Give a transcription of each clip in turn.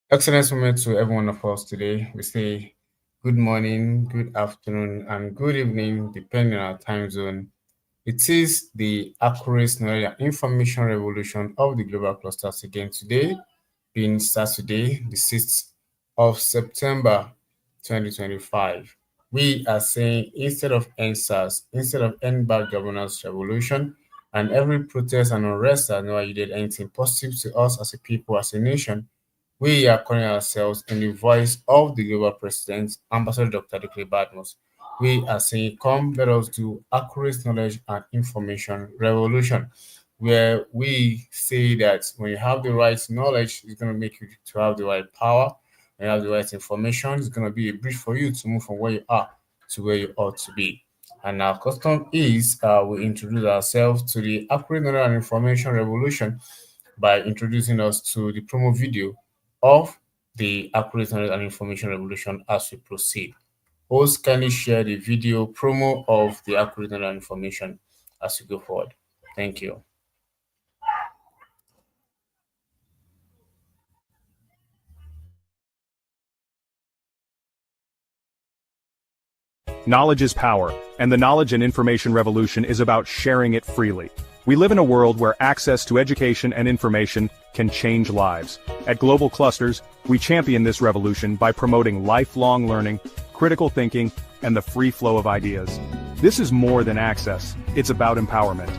Excellent moment to every one of us today. We say good morning, good afternoon, and good evening, depending on our time zone. It is the accurate knowledge and information revolution of the global clusters again today, being Saturday, the 6th of September 2025. We are saying instead of NSAS, instead of end bad governance revolution, and every protest and unrest that never yielded anything positive to us as a people, as a nation, we are calling ourselves in the voice of the global president, Ambassador Dr. Dikle Badmus. We are saying, come, let us do accurate knowledge and information revolution, where we say that when you have the right knowledge, it's going to make you to have the right power. When you have the right information, it's going to be a bridge for you to move from where you are to where you ought to be. And our custom is we introduce ourselves to the accurate knowledge and information revolution by introducing us to the promo video of the accurate knowledge and information revolution as we proceed. Host, kindly share the video promo of the accurate knowledge and information as we go forward. Thank you. Knowledge is power, and the knowledge and information revolution is about sharing it freely. We live in a world where access to education and information can change lives. At Global Clusters, we champion this revolution by promoting lifelong learning, critical thinking, and the free flow of ideas. This is more than access, it's about empowerment.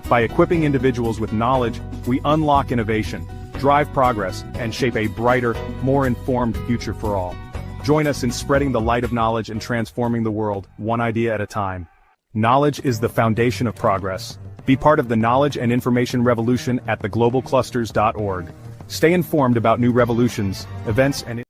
By equipping individuals with knowledge, we unlock innovation, drive progress, and shape a brighter, more informed future for all. Join us in spreading the light of knowledge and transforming the world, one idea at a time. Knowledge is the foundation of progress. Be part of the knowledge and information revolution at theglobalclusters.org. Stay informed about new revolutions, events, and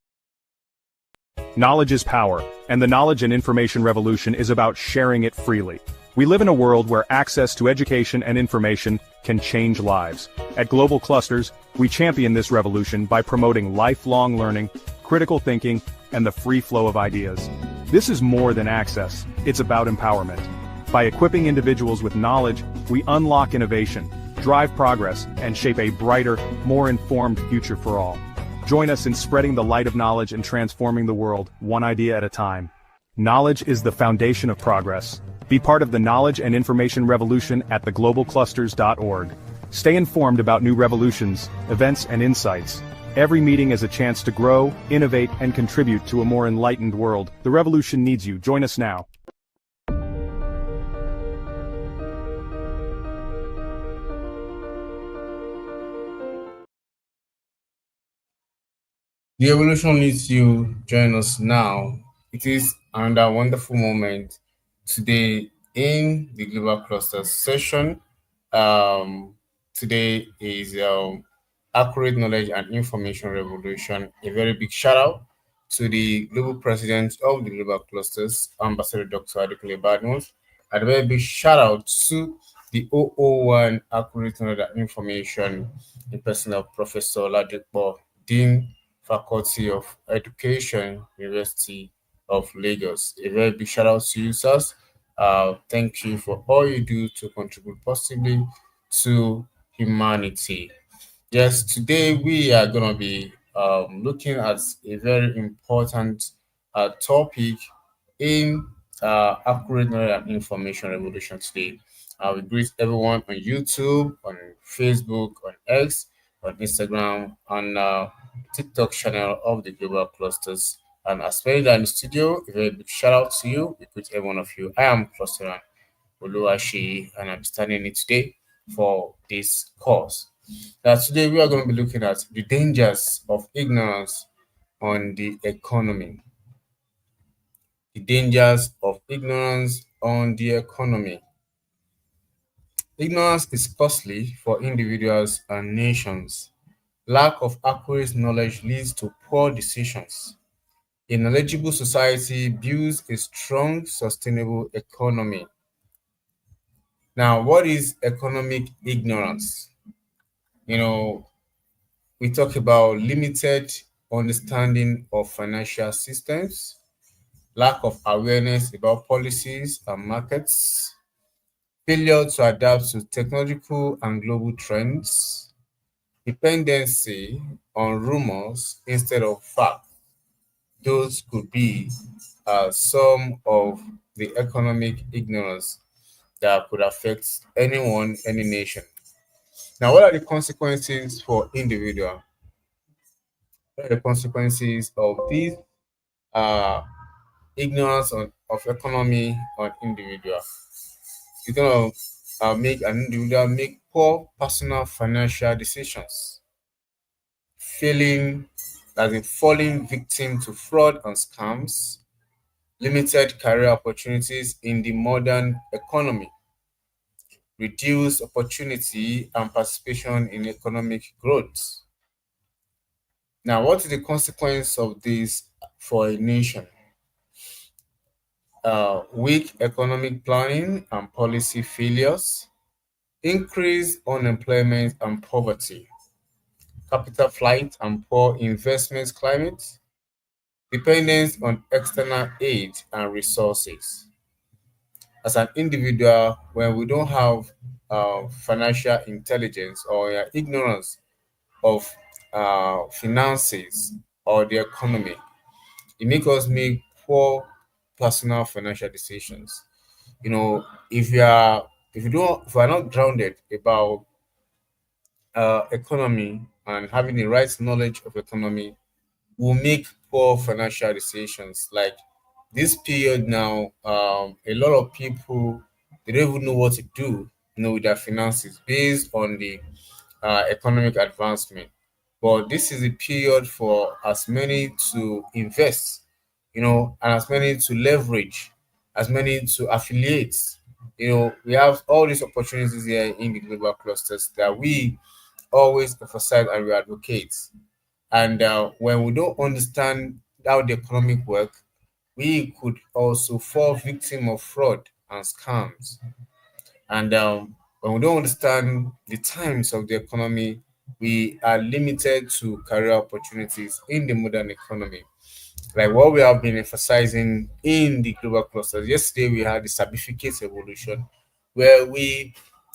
knowledge is power, and the knowledge and information revolution is about sharing it freely. We live in a world where access to education and information can change lives. At Global Clusters, we champion this revolution by promoting lifelong learning, critical thinking, and the free flow of ideas. This is more than access, it's about empowerment. By equipping individuals with knowledge, we unlock innovation, drive progress, and shape a brighter, more informed future for all. Join us in spreading the light of knowledge and transforming the world, one idea at a time. Knowledge is the foundation of progress. Be part of the knowledge and information revolution at theglobalclusters.org. Stay informed about new revolutions, events, and insights. Every meeting is a chance to grow, innovate, and contribute to a more enlightened world. The revolution needs you. Join us now. The evolution needs you. Join us now. It is another wonderful moment today in the Global Cluster session. Today is Accurate Knowledge and Information Revolution. A very big shout out to the global president of the Global Clusters, Ambassador Dr. Adekule Badmus. And a very big shout out to the 001 Accurate Knowledge and Information in person of Professor Ladipo, Dean, Faculty of Education, University of Lagos. A very big shout out to you, sirs. Thank you for all you do to contribute positively to humanity. Yes, today we are going to be looking at a very important topic in accurate knowledge and information revolution today. We greet everyone on YouTube, on Facebook, on X, on Instagram, on TikTok channel of the Global Clusters. And as well in the studio, a very big shout out to you. We greet every one of you. I am Cluster Oluwashi, and I'm standing in today for this course. Now, today we are going to be looking at the dangers of ignorance on the economy. The dangers of ignorance on the economy. Ignorance is costly for individuals and nations. Lack of accurate knowledge leads to poor decisions. A knowledgeable society builds a strong, sustainable economy. Now, what is economic ignorance? We talk about limited understanding of financial systems, lack of awareness about policies and markets, failure to adapt to technological and global trends, dependency on rumors instead of fact. Those could be some of the economic ignorance that could affect anyone, any nation. Now, what are the consequences for individual? What are the consequences of this uh, ignorance of economy on individual? It's gonna make an individual make poor personal financial decisions, failing as in falling victim to fraud and scams, limited career opportunities in the modern economy, reduced opportunity and participation in economic growth. Now, what is the consequence of this for a nation? Weak economic planning and policy failures, increased unemployment and poverty, capital flight and poor investment climate, dependence on external aid and resources. As an individual, when we don't have financial intelligence or ignorance of finances or the economy, it makes us make poor personal financial decisions. You know, if you are not grounded about economy and having the right knowledge of economy, will make poor financial decisions. Like this period now, a lot of people, they don't even know what to do, with their finances based on the economic advancement. But this is a period for as many to invest, and as many to leverage, as many to affiliate. We have all these opportunities here in the global clusters that we always emphasize and we advocate. And when we don't understand how the economic work, we could also fall victim of fraud and scams. And when we don't understand the times of the economy, we are limited to career opportunities in the modern economy. Like what we have been emphasizing in the global clusters. Yesterday, we had the certificate evolution, where we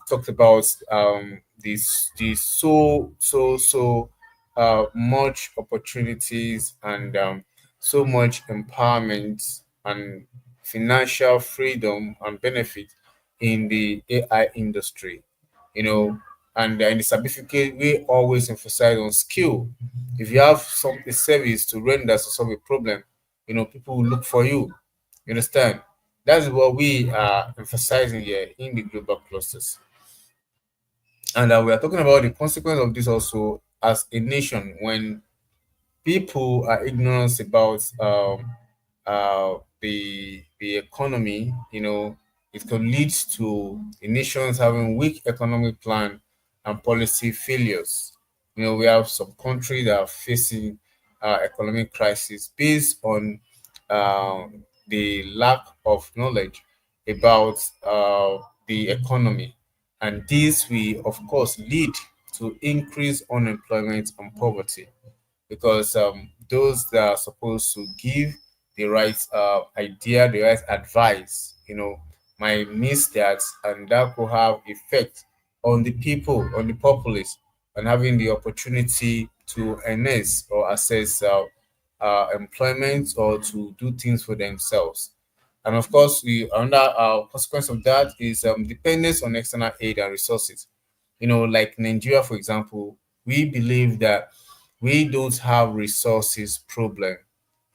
talked about this much opportunities and so much empowerment and financial freedom and benefit in the AI industry, you know. And in the certificate, we always emphasize on skill. If you have a service to render to solve a problem, people will look for you. You understand? That's what we are emphasizing here in the global clusters. And we are talking about the consequence of this also as a nation when people are ignorant about the economy. It could lead to the nations having weak economic plan and policy failures. We have some countries that are facing economic crisis based on the lack of knowledge about the economy, and this will of course lead to increased unemployment and poverty, because those that are supposed to give the right idea, the right advice, might miss that, and that could have effect on the people, on the populace, and having the opportunity to earn or access employment or to do things for themselves. And of course, the another consequence of that is dependence on external aid and resources. Like Nigeria, for example, we believe that we don't have resources problem.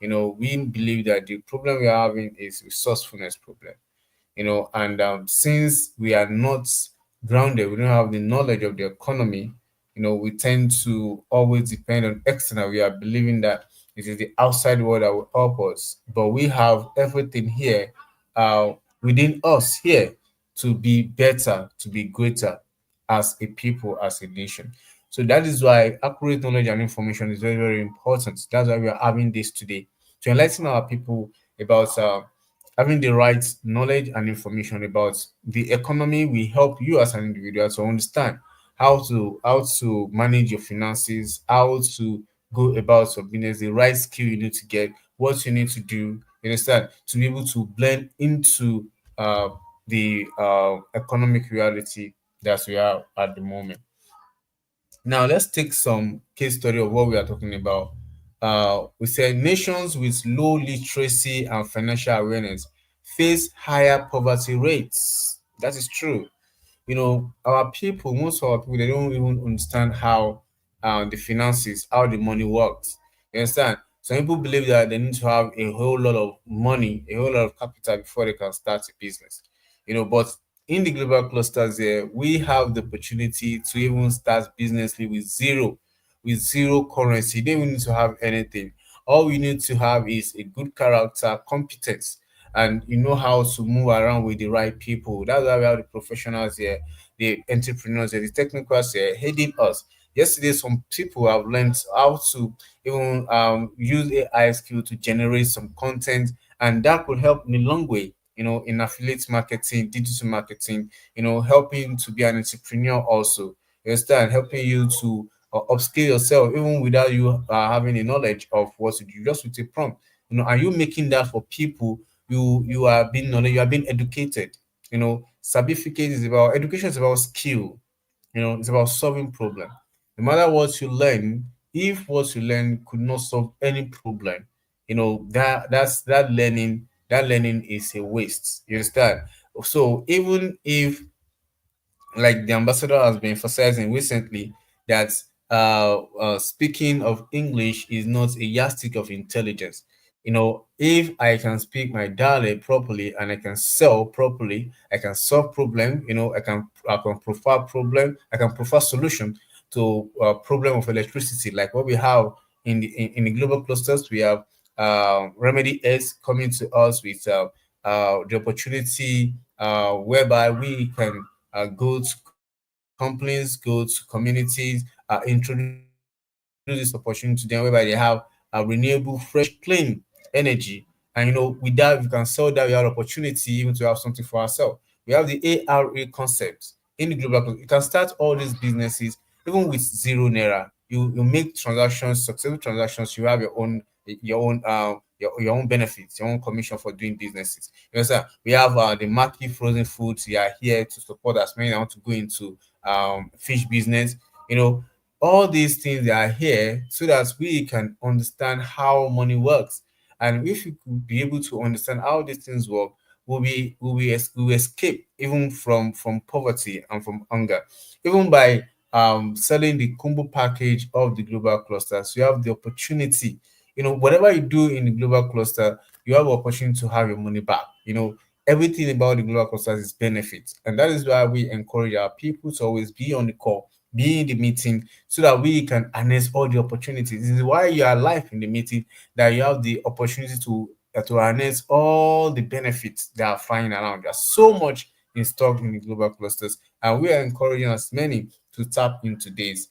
We believe that the problem we are having is resourcefulness problem. And since we are not grounded, we don't have the knowledge of the economy. We tend to always depend on external. We are believing that it is the outside world that will help us, but we have everything here within us here to be better, to be greater as a people, as a nation. So that is why accurate knowledge and information is very, very important. That's why we are having this today, to enlighten our people about having the right knowledge and information about the economy will help you as an individual to understand how to manage your finances, how to go about your business, the right skill you need to get, what you need to do. You understand, to be able to blend into the economic reality that we are at the moment. Now let's take some case study of what we are talking about. We said nations with low literacy and financial awareness face higher poverty rates. That is true. Our people, most of our people, they don't even understand how the finances, how the money works. You understand? Some people believe that they need to have a whole lot of money, a whole lot of capital before they can start a business. But in the global clusters here, we have the opportunity to even start business with zero currency. You don't even need to have anything. All we need to have is a good character, competence, and you know how to move around with the right people. That's why we have the professionals here, the entrepreneurs here, the technicals here heading us. Yesterday, some people have learned how to even use AI skill to generate some content, and that could help in a long way. In affiliate marketing, digital marketing. Helping to be an entrepreneur also. You understand? Helping you to upskill yourself even without you having a knowledge of what to do, just with a prompt. Are you making that for people? You are being knowledge, you are being educated. Certificate is about education, is about skill. It's about solving problem. No matter what you learn, if what you learn could not solve any problem, that learning is a waste. You understand? So even if, like the ambassador has been emphasizing recently, that speaking of English is not a yardstick of intelligence. If I can speak my dialect properly and I can sell properly, I can solve problem. I can provide problem. I can provide solution to problem of electricity, like what we have in the global clusters. We have Remedy S coming to us with the opportunity whereby we can go to companies, go to communities, introduce this opportunity to them, whereby they have a renewable, fresh, clean energy. And with that, we can sell that. We have opportunity even to have something for ourselves. We have the ARA concept in the global. You can start all these businesses even with zero naira. You make transactions, successful transactions. You have your own benefits, your own commission for doing businesses. Sir, we have the Maki frozen foods. You are here to support as many that want to go into fish business. You know, all these things are here so that we can understand how money works. And if we could be able to understand how these things work, we'll escape even from poverty and from hunger. Even by selling the combo package of the global clusters, you have the opportunity. Whatever you do in the global cluster, you have opportunity to have your money back. Everything about the global clusters is benefits, and that is why we encourage our people to always be on the call, be in the meeting, so that we can harness all the opportunities. This is why you are live in the meeting, that you have the opportunity to harness all the benefits that are flying around. There's so much in stock in the global clusters, and we are encouraging as many to tap into this.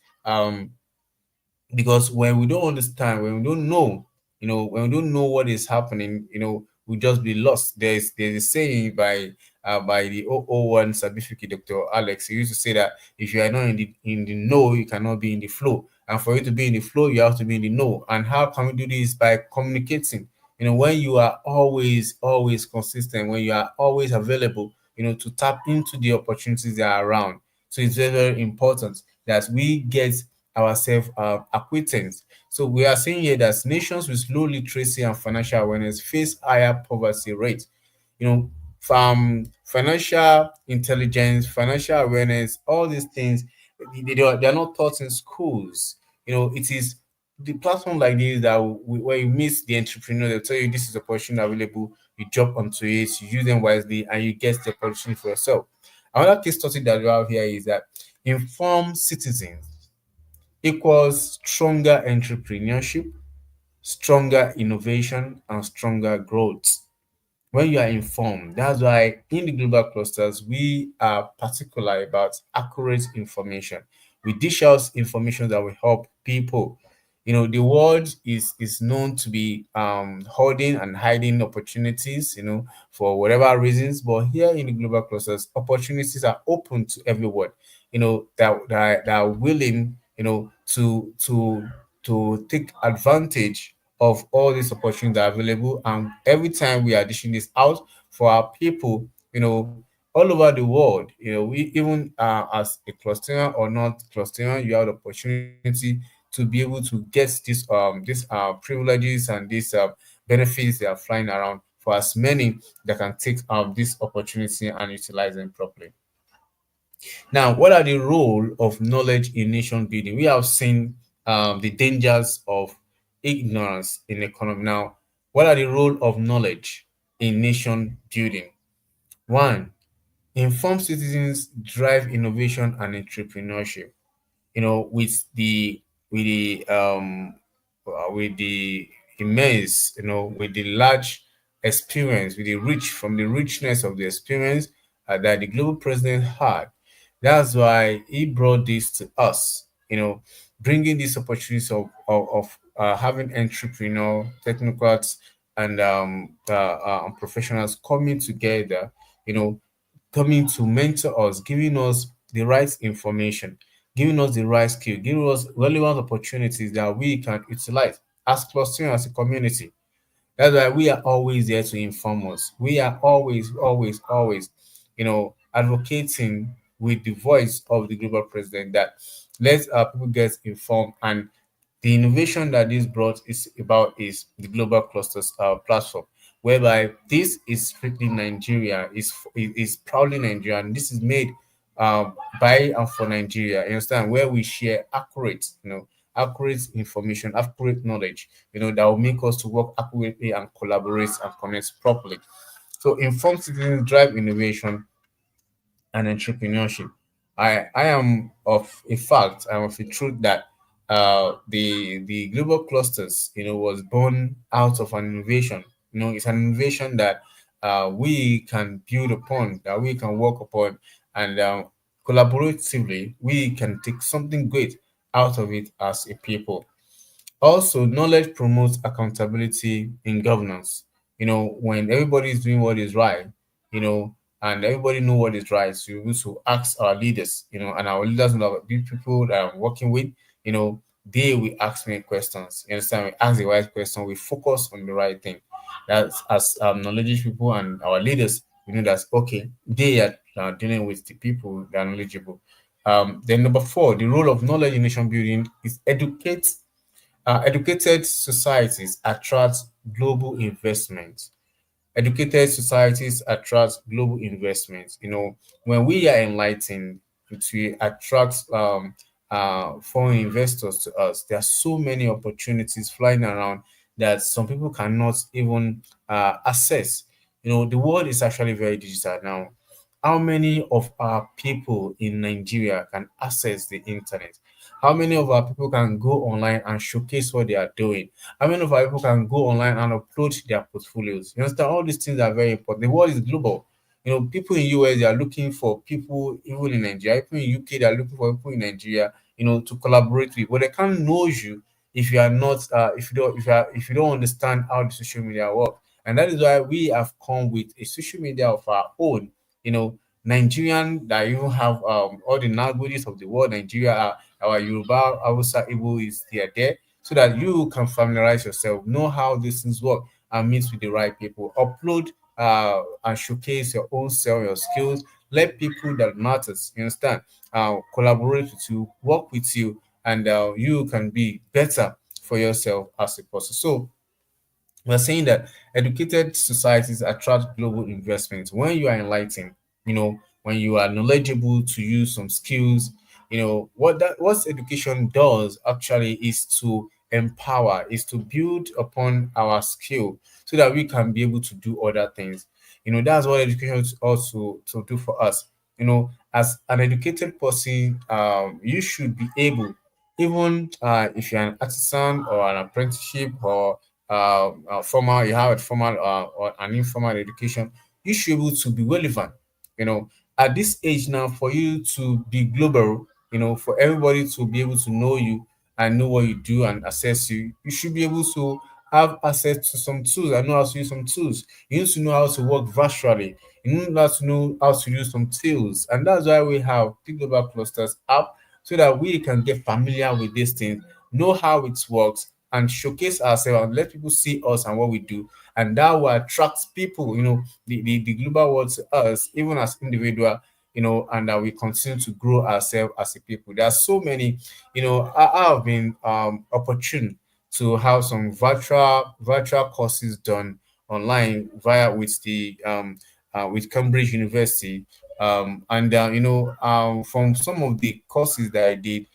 Because when we don't understand, when we don't know, when we don't know what is happening, we just be lost. There's a saying by the 001 certificate, Dr. Alex. He used to say that if you are not in the know, you cannot be in the flow. And for you to be in the flow, you have to be in the know. And how can we do this? By communicating. When you are always consistent, when you are always available, to tap into the opportunities that are around. So it's very, very important that we get ourselves acquaintance. So we are saying here that nations with low literacy and financial awareness face higher poverty rates. From financial intelligence, financial awareness, all these things, they are not taught in schools. It is the platform like this that where you meet the entrepreneur, they'll tell you this is opportunity available. You jump onto it, you use them wisely, and you get the opportunity for yourself. Another case study that we have here is that informed citizens equals stronger entrepreneurship, stronger innovation, and stronger growth. When you are informed, that's why in the global clusters, we are particular about accurate information. We dish out information that will help people. The world is known to be holding and hiding opportunities, for whatever reasons. But here in the global clusters, opportunities are open to everyone, that are willing, to take advantage of all these opportunities that are available. And every time we are dishing this out for our people, all over the world. We even as a cluster or not cluster, you have the opportunity to be able to get these privileges and these benefits that are flying around for as many that can take this opportunity and utilize them properly. Now, what are the role of knowledge in nation building? We have seen the dangers of ignorance in economy. Now, what are the role of knowledge in nation building? One, informed citizens drive innovation and entrepreneurship. With the immense, with the large experience, with the rich from the richness of the experience that the global president had. That's why he brought this to us, bringing these opportunities of having entrepreneur technocrats and professionals coming together, you know coming to mentor us, giving us the right information, giving us the right skill, giving us relevant opportunities that we can utilize as clustering as a community. That's why we are always there to inform us. We are always, always, always, advocating with the voice of the global president that let our people get informed. And the innovation that this brought is the global clusters platform, whereby this is strictly Nigeria, is proudly Nigerian. This is made by and for Nigeria. You understand? Where we share accurate information, accurate knowledge, that will make us to work accurately and collaborate and connect properly. So informed citizens drive innovation and entrepreneurship. I am of a fact, I'm of a truth that the global clusters, was born out of an innovation. It's an innovation that we can build upon, that we can work upon, and collaboratively we can take something great out of it as a people. Also, knowledge promotes accountability in governance. When everybody is doing what is right, and everybody know what is right, so we to ask our leaders, and our leaders will be people that I'm working with, they will ask me questions. You understand? We ask the right question, we focus on the right thing. That's as knowledge people and our leaders, we know that's okay. They are dealing with the people that are knowledgeable. Then number four, the role of knowledge in nation building is educated societies attract global investment. Educated societies attract global investments. When we are enlightened, it will attract foreign investors to us. There are so many opportunities flying around that some people cannot even access. The world is actually very digital now. How many of our people in Nigeria can access the internet? How many of our people can go online and showcase what they are doing? How many of our people can go online and upload their portfolios? You understand? All these things are very important. The world is global. People in US they are looking for people even in Nigeria. People in UK they are looking for people in Nigeria, to collaborate with. But they can't know you if you are not if you don't understand how the social media work. And that is why we have come with a social media of our own. You know, Nigerian that even have all the languages of the world. Nigeria, our Yoruba, Hausa, Igbo is there, so that you can familiarize yourself, know how these things work, and meet with the right people. Upload and showcase your own self, your skills. Let people that matters, you understand, collaborate with you, work with you, and you can be better for yourself as a person. So we're saying that educated societies attract global investments. When you are enlightened, when you are knowledgeable to use some skills, what education does actually is to empower, is to build upon our skill so that we can be able to do other things. That's what education is also to do for us. As an educated person, you should be able, even if you're an artisan or an apprenticeship or formal, you have a formal or an informal education, you should be able to be relevant. You know, at this age now, for you to be global, for everybody to be able to know you and know what you do and assess you, you should be able to have access to some tools and know how to use some tools. You need to know how to work virtually. You need to know how to use some tools. And that's why we have the Global Clusters app so that we can get familiar with these things, know how it works, and showcase ourselves and let people see us and what we do. And that will attract people, the global world to us, even as individual, and that we continue to grow ourselves as a people. There are so many, I have been opportune to have some virtual courses done online via with Cambridge University. And from some of the courses that I did,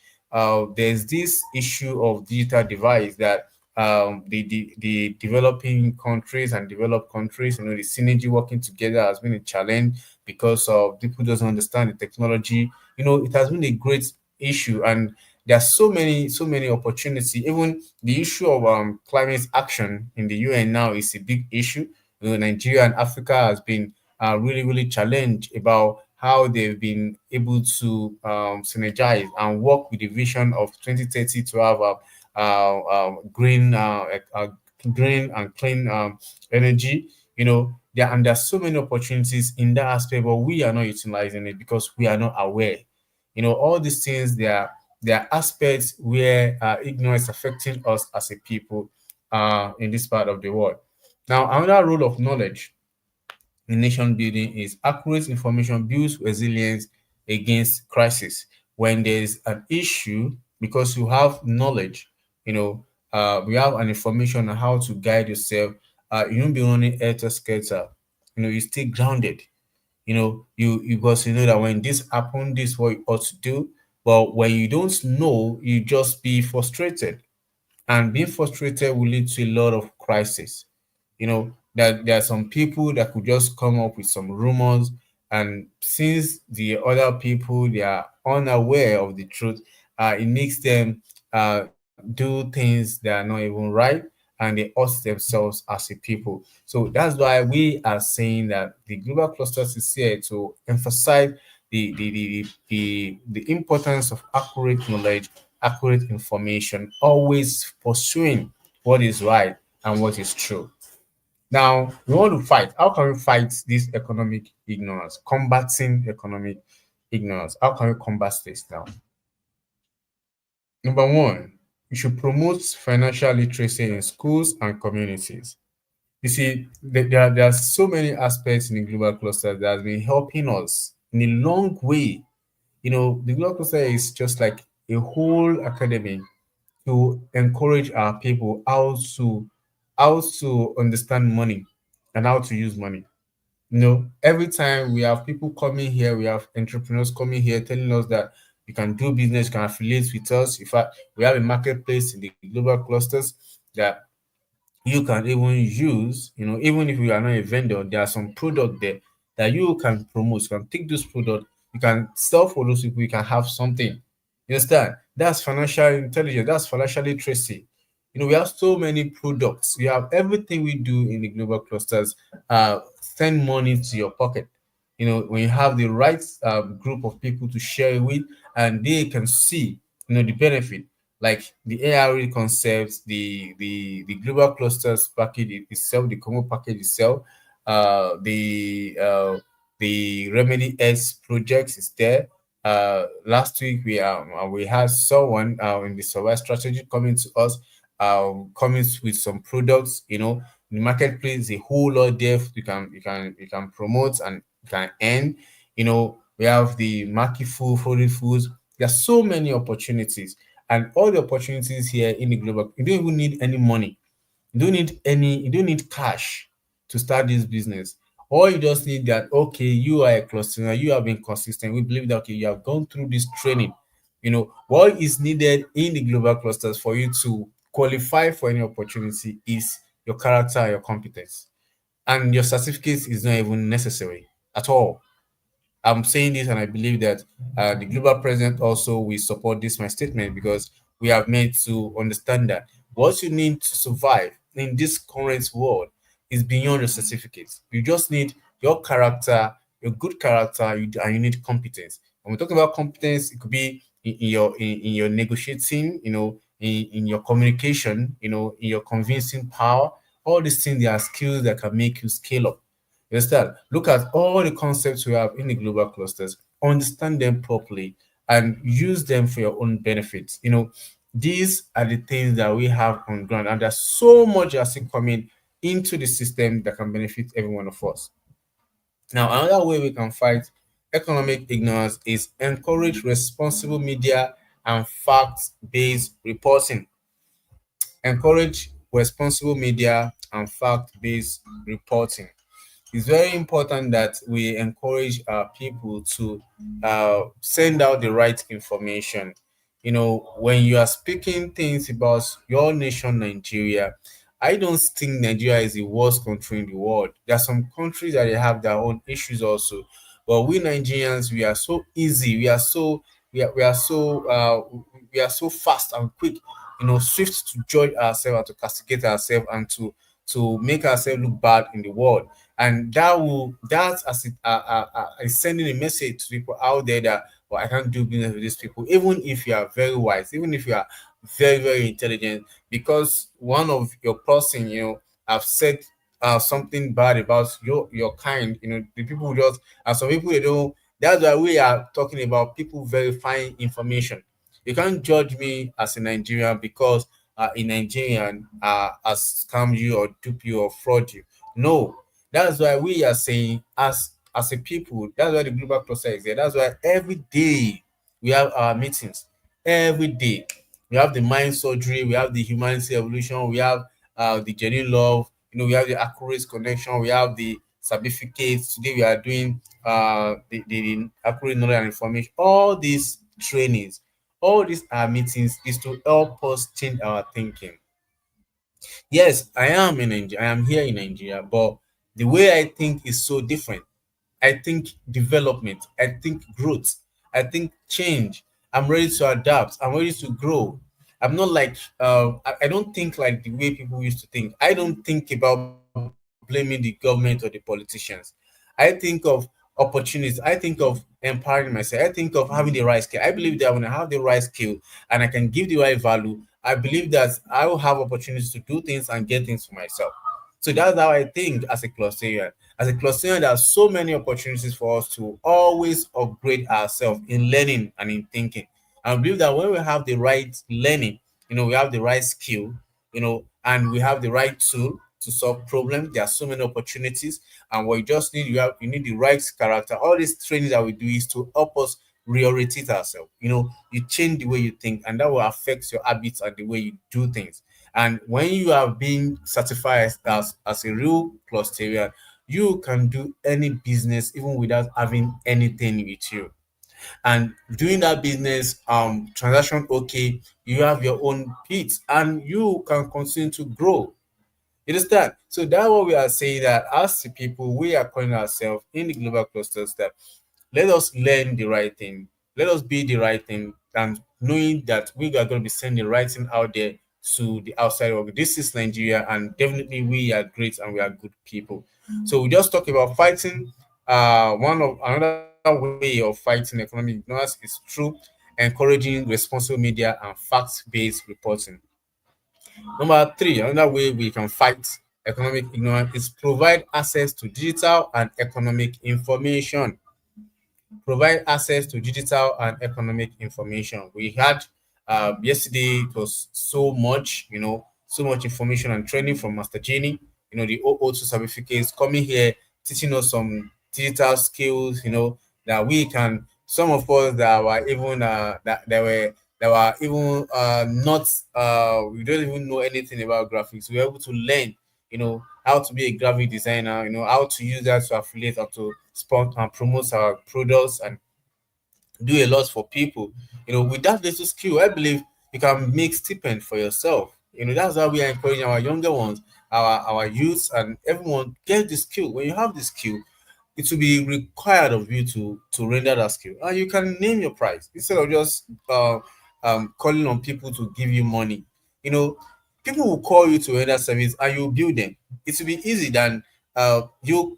there's this issue of digital device that the developing countries and developed countries, the synergy working together has been a challenge because of people doesn't understand the technology. It has been a great issue, and there are so many opportunities. Even the issue of climate action in the UN now is a big issue. Nigeria and Africa has been really challenged about how they've been able to synergize and work with the vision of 2030 to have green and clean energy. There's so many opportunities in that aspect, but we are not utilizing it because we are not aware. All these things, there are aspects where ignorance affecting us as a people in this part of the world. Now, another role of knowledge in nation building is accurate information builds resilience against crisis. When there's an issue, because you have knowledge, you have an information on how to guide yourself. You won't be running helter skelter. You stay grounded. You because you know that when this happen, this is what you ought to do. But when you don't know, you just be frustrated, and being frustrated will lead to a lot of crisis. That there are some people that could just come up with some rumors, and since the other people, they are unaware of the truth, it makes them do things that are not even right, and they hurt themselves as a people. So that's why we are saying that the global clusters is here to emphasize the importance of accurate knowledge, accurate information, always pursuing what is right and what is true. Now, we want to fight. How can we fight this economic ignorance? Combating economic ignorance. How can we combat this now? Number one, we should promote financial literacy in schools and communities. You see, there are so many aspects in the global cluster that has been helping us in a long way. The global cluster is just like a whole academy to encourage our people how to understand money and how to use money. Every time we have people coming here, we have entrepreneurs coming here telling us that you can do business, you can affiliate with us. In fact, we have a marketplace in the global clusters that you can even use, even if you are not a vendor, there are some product there that you can promote. You can take this product, you can sell for those people, you can have something. You understand? That's financial intelligence, that's financial literacy. We have so many products. We have everything we do in the global clusters. Send money to your pocket. When you have the right group of people to share it with, and they can see, the benefit, like the ARE concepts, the global clusters package itself, the combo package itself, the Remedy S projects is there. Last week we had someone in the survey strategy coming to us, coming with some products. The marketplace, a whole lot there you can promote and you can earn. We have the Maki Food, Fooded Foods. There are so many opportunities, and all the opportunities here in the global. You don't even need any money. You don't need cash to start this business. All you just need that, okay, you are a cluster, you have been consistent. We believe that, okay, you have gone through this training. What is needed in the global clusters for you to qualify for any opportunity is your character, your competence. And your certificate is not even necessary at all. I'm saying this, and I believe that the global president also will support this my statement, because we have made to understand that what you need to survive in this current world is beyond your certificates. You just need your character, your good character, and you need competence. When we talk about competence, it could be in your negotiating, in your communication, in your convincing power. All these things, they are skills that can make you scale up. You understand? Look at all the concepts we have in the global clusters, understand them properly, and use them for your own benefits. These are the things that we have on ground, and there's so much that's still coming into the system that can benefit every one of us. Now, another way we can fight economic ignorance is encourage responsible media and fact-based reporting. Encourage responsible media and fact-based reporting. It's very important that we encourage our people to send out the right information. You know, when you are speaking things about your nation, Nigeria, I don't think Nigeria is the worst country in the world. There are some countries that they have their own issues also, but we Nigerians, we are so easy. We are so fast and quick. You know, swift to judge ourselves and to castigate ourselves and to make ourselves look bad in the world, and that as it is sending a message to people out there that, well, I can't do business with these people, even if you are very wise, even if you are very intelligent, because one of your person, you know, have said something bad about your kind, you know, the people just, and some people they don't. That's why we are talking about people verifying information. You can't judge me as a Nigerian because a Nigerian has scammed you or dupe you or fraud you. No, that's why we are saying, as a people, that's why the global cluster is there. That's why every day we have our meetings. Every day we have the mind surgery, we have the humanity evolution, we have the genuine love. You know, we have the accurate connection, we have the certificates. Today we are doing the accurate knowledge and information. All these trainings, all these meetings is to help us change our thinking. Yes, I am in Nigeria. I am here in Nigeria, but the way I think is so different. I think development. I think growth. I think change. I'm ready to adapt. I'm ready to grow. I'm not like I don't think like the way people used to think. I don't think about blaming the government or the politicians. I think of opportunities. I think of empowering myself. I think of having the right skill. I believe that when I have the right skill and I can give the right value, I believe that I will have opportunities to do things and get things for myself. So that's how I think as a cluster. As a cluster, there are so many opportunities for us to always upgrade ourselves in learning and in thinking. And I believe that when we have the right learning, you know, we have the right skill, you know, and we have the right tool to solve problems. There are so many opportunities, and what you just need, you need the right character. All this training that we do is to help us reorientate ourselves. You know, you change the way you think, and that will affect your habits and the way you do things. And when you are being certified as a real clusterian, you can do any business even without having anything with you. And doing that business transaction, okay, you have your own bits and you can continue to grow. You understand? So that's what we are saying, that as the people, we are calling ourselves in the global clusters that let us learn the right thing. Let us be the right thing, and knowing that we are going to be sending the right thing out there to the outside world. This is Nigeria, and definitely we are great and we are good people. So we just talk about fighting. One of another way of fighting economic ignorance is through encouraging responsible media and fact-based reporting. Number three, another way we can fight economic ignorance is provide access to digital and economic information. Provide access to digital and economic information. We had yesterday, it was so much, you know, so much information and training from Master Jenny, you know, the O2 certificates coming here, teaching us some digital skills, you know, that we can, some of us that were even, that were even not, we don't even know anything about graphics. We were able to learn, you know, how to be a graphic designer, you know, how to use that to affiliate or to sponsor and promote our products and do a lot for people. You know, with that little skill, I believe you can make stipend for yourself. You know, that's how we are encouraging our younger ones, our youths, and everyone get the skill. When you have the skill, it will be required of you to render that skill, and you can name your price instead of just calling on people to give you money. You know, people will call you to render service and you build them. It will be easy than you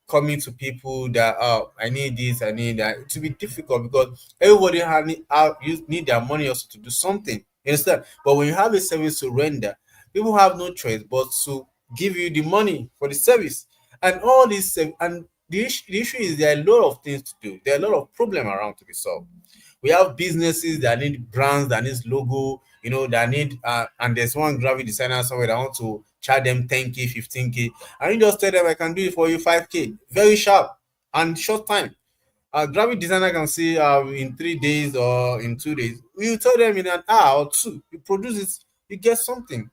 coming to people that, oh, I need this, I need that. It will be difficult because everybody you need their money also to do something. You understand? But when you have a service to render, people have no choice but to give you the money for the service. And all this, and the issue is there are a lot of things to do. There are a lot of problems around to be solved. We have businesses that need brands, that needs logo. that need and there's one graphic designer somewhere that want to charge them 10K, 15K, and you just tell them I can do it for you 5K, very sharp and short time. A graphic designer can see in 3 days or in 2 days. You tell them in an hour or two, you produce it, you get something.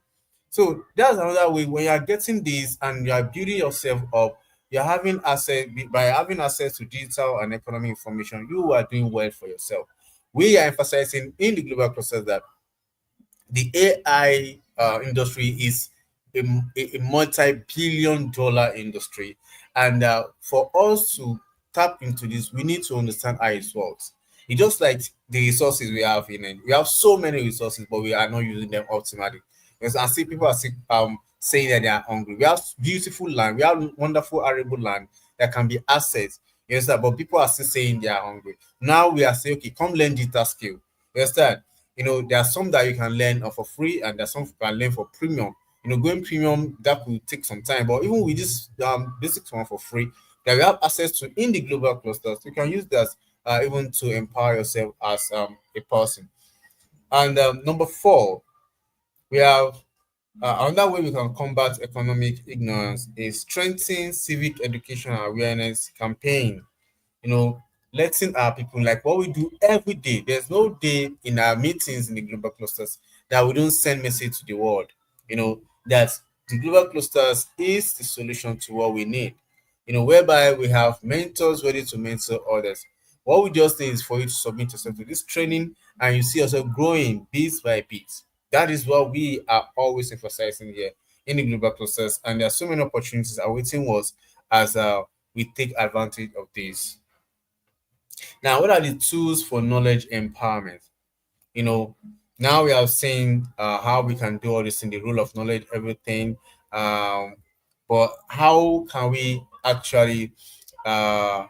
So that's another way when you are getting this and you are building yourself up, you're having access by having access to digital and economic information, you are doing well for yourself. We are emphasizing in the global process that the AI industry is a multi-billion dollar industry. And for us to tap into this, we need to understand how it works. It's just like the resources we have in it. We have so many resources, but we are not using them optimally. Because I see people are saying that they are hungry. We have beautiful land. We have wonderful arable land that can be accessed. You understand? But people are still saying they are hungry. Now we are saying, okay, come learn digital skill. You understand? There are some that you can learn for free, and there's some you can learn for premium. Going premium that will take some time, but even with this basic one for free that we have access to in the global clusters, you can use that even to empower yourself as a person. And number four, we have another way we can combat economic ignorance is strengthening civic education and awareness campaign. you know, letting our people, like what we do every day. There's no day in our meetings in the global clusters that we don't send message to the world. That the global clusters is the solution to what we need. Whereby we have mentors ready to mentor others. What we just need is for you to submit yourself to this training and you see yourself growing bit by bit. That is what we are always emphasizing here in the global clusters. And there are so many opportunities awaiting us as we take advantage of this. Now, what are the tools for knowledge empowerment? You know, Now we have seen how we can do all this in the rule of knowledge, everything. Um, but how can we actually uh,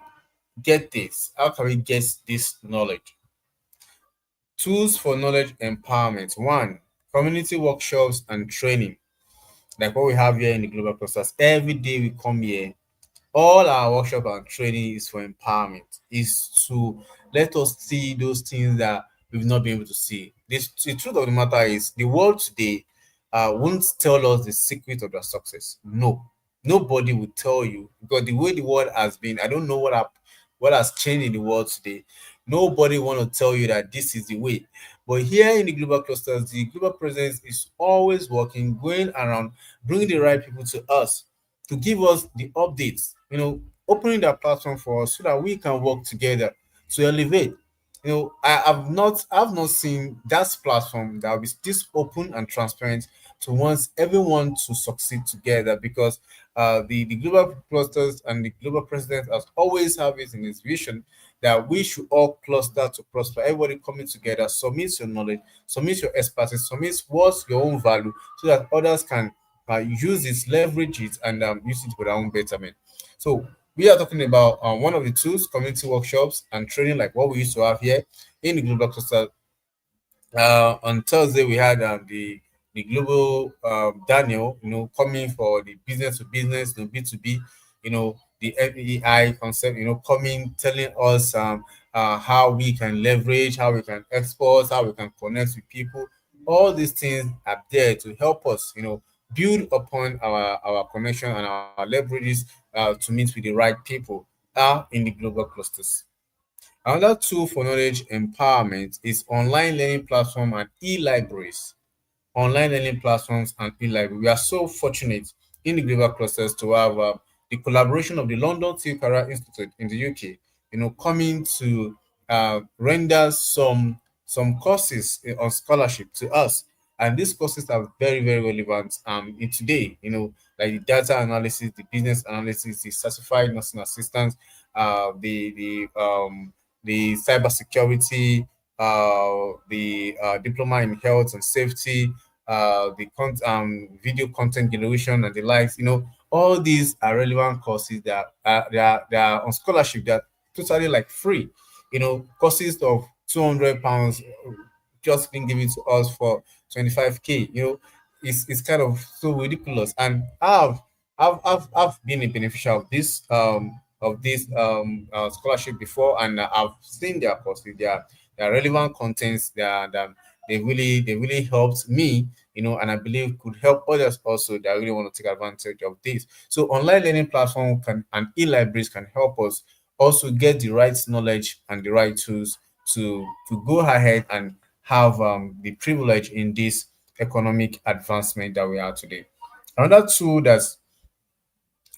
get this? How can we get this knowledge? Tools for knowledge empowerment. One, community workshops and training, like what we have here in the global process. Every day we come here, all our workshop and training is for empowerment, is to let us see those things that we've not been able to see. The truth of the matter is the world today won't tell us the secret of their success. No, nobody will tell you, because the way the world has been, I don't know what has changed in the world today. Nobody want to tell you that this is the way. But here in the global clusters, the global presence is always working, going around, bringing the right people to us to give us the updates, opening that platform for us so that we can work together to elevate. I've not seen that platform that will be this open and transparent to wants everyone to succeed together, because the global clusters and the global president has always have it in his vision that we should all cluster to prosper. Everybody coming together, submit your knowledge, submit your expertise, submit what's your own value, so that others can use it, leverage it, and use it for their own betterment. So we are talking about one of the tools, community workshops and training, like what we used to have here in the global cluster. On Thursday, we had the global Daniel, coming for the business to business, B2B, the FEI concept, coming telling us how we can leverage, how we can export, how we can connect with people. All these things are there to help us, build upon our connection and our leverages to meet with the right people in the global clusters. Another tool for knowledge empowerment is online learning platform and e-libraries. Online learning platforms and e-library. We are so fortunate in the global clusters to have the collaboration of the London Tea Career Institute in the UK, coming to render some courses on scholarship to us. And these courses are very, very relevant in today, like the data analysis, the business analysis, the certified nursing assistants, the cybersecurity, the diploma in health and safety, video content generation and the likes. All these are relevant courses that they are on scholarship, that totally like free. Courses of £200 just being given to us for 25K. It's kind of so ridiculous. And I've been a beneficial of this scholarship before, and I've seen their courses, their relevant contents, their they really helped me, and I believe could help others also that really want to take advantage of this. So online learning platform can and e-libraries can help us also get the right knowledge and the right tools to go ahead and have the privilege in this economic advancement that we are today. Another tool that's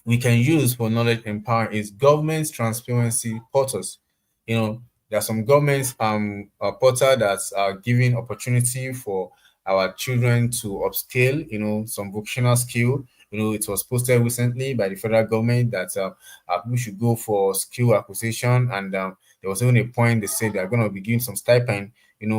we can use for knowledge empowerment is government transparency portals. There are some governments portal that's giving opportunity for our children to upscale, some vocational skill. It was posted recently by the federal government that we should go for skill acquisition, and there was even a point they said they're going to be giving some stipend,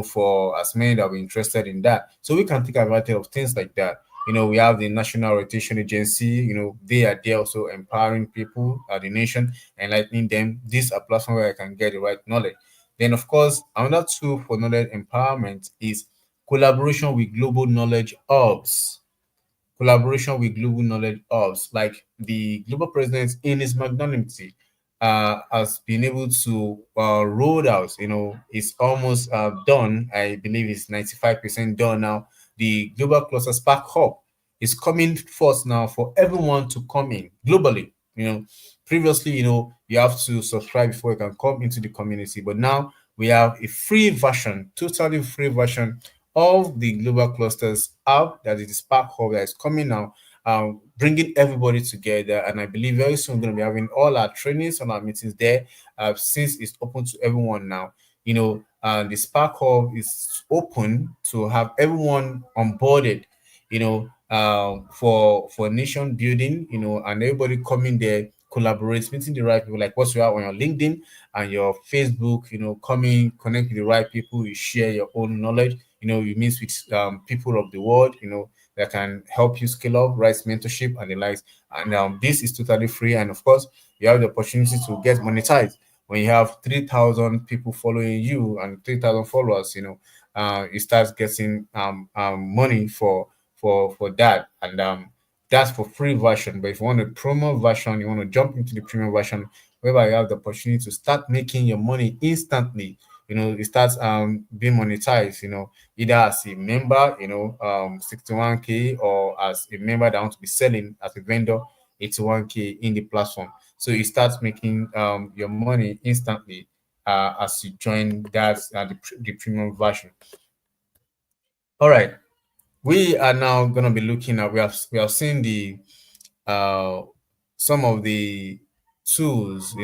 for as many that were interested in that. So we can take advantage of things like that. We have the National Rotation Agency. They are there also empowering people, the nation, enlightening them. This is a platform where I can get the right knowledge. Then, of course, another tool for knowledge empowerment is collaboration with global knowledge hubs. Collaboration with global knowledge hubs, like the global president in his magnanimity has been able to roll out, it's almost done. I believe it's 95% done now. The global cluster spark hub is coming forth now for everyone to come in globally. Previously, you have to subscribe before you can come into the community, but now we have a free version, totally free version of the global clusters app, that is the Spark Hub that is coming now, bringing everybody together. And I believe very soon we're going to be having all our trainings and our meetings there, since it's open to everyone now. The Spark Hub is open to have everyone onboarded, for nation building, and everybody coming there, collaborates, meeting the right people, like what you have on your LinkedIn and your Facebook, coming, connect with the right people, you share your own knowledge, you meet with people of the world, that can help you scale up, rights mentorship, and the likes. And this is totally free. And of course, you have the opportunity to get monetized when you have 3,000 people following you and 3,000 followers. You start getting money for that, and that's for free version. But if you want a promo version, you want to jump into the premium version, whereby you have the opportunity to start making your money instantly. It starts being monetized, either as a member, 61K, or as a member that wants to be selling as a vendor, 81K in the platform. So you start making your money instantly as you join that the premium version. All right. We are now going to be looking at, we have seen the uh some of the tools,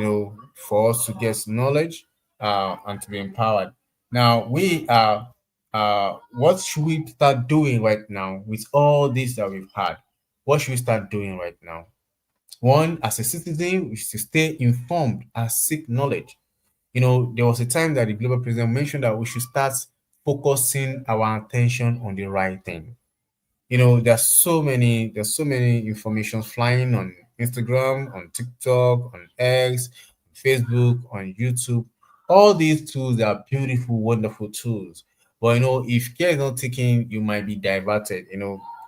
for us to get knowledge and to be empowered. Now we are what should we start doing right now with all this that we've had? What should we start doing right now? One, as a citizen, we should stay informed and seek knowledge. There was a time that the global president mentioned that we should start focusing our attention on the right thing. There's so many information flying on Instagram, on TikTok, on X, Facebook, on YouTube. All these tools are beautiful, wonderful tools. But if care is not taken, you might be diverted,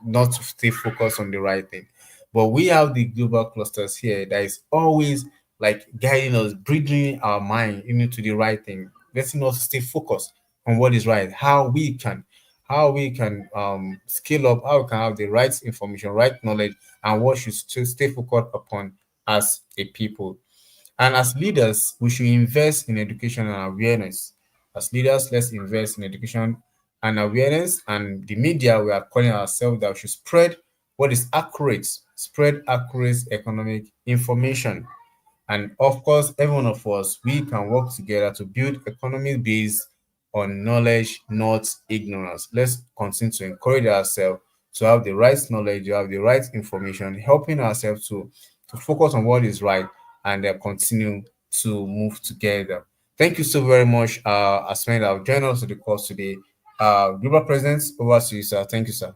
not to stay focused on the right thing. But we have the global clusters here that is always like guiding us, bringing our mind, to the right thing, letting us stay focused on what is right, how we can scale up, how we can have the right information, right knowledge, and what should stay focused upon as a people. And as leaders, we should invest in education and awareness. As leaders, let's invest in education and awareness. And the media, we are calling ourselves that we should spread what is accurate, spread accurate economic information. And of course, every one of us, we can work together to build economy based on knowledge, not ignorance. Let's continue to encourage ourselves to have the right knowledge, to have the right information, helping ourselves to focus on what is right, and continue to move together. Thank you so very much, Asmail. I'll join us to the course today. Global Presidents, over to you, sir. Thank you, sir.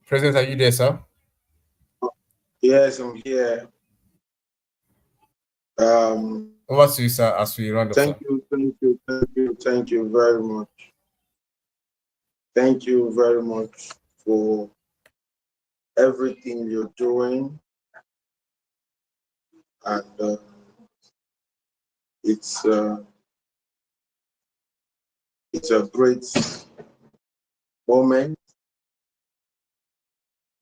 President, are you there, sir? Yes, I'm here. Over to you, sir, as we round up, sir. Thank you very much. Thank you very much for everything you're doing. and it's uh, it's a great moment.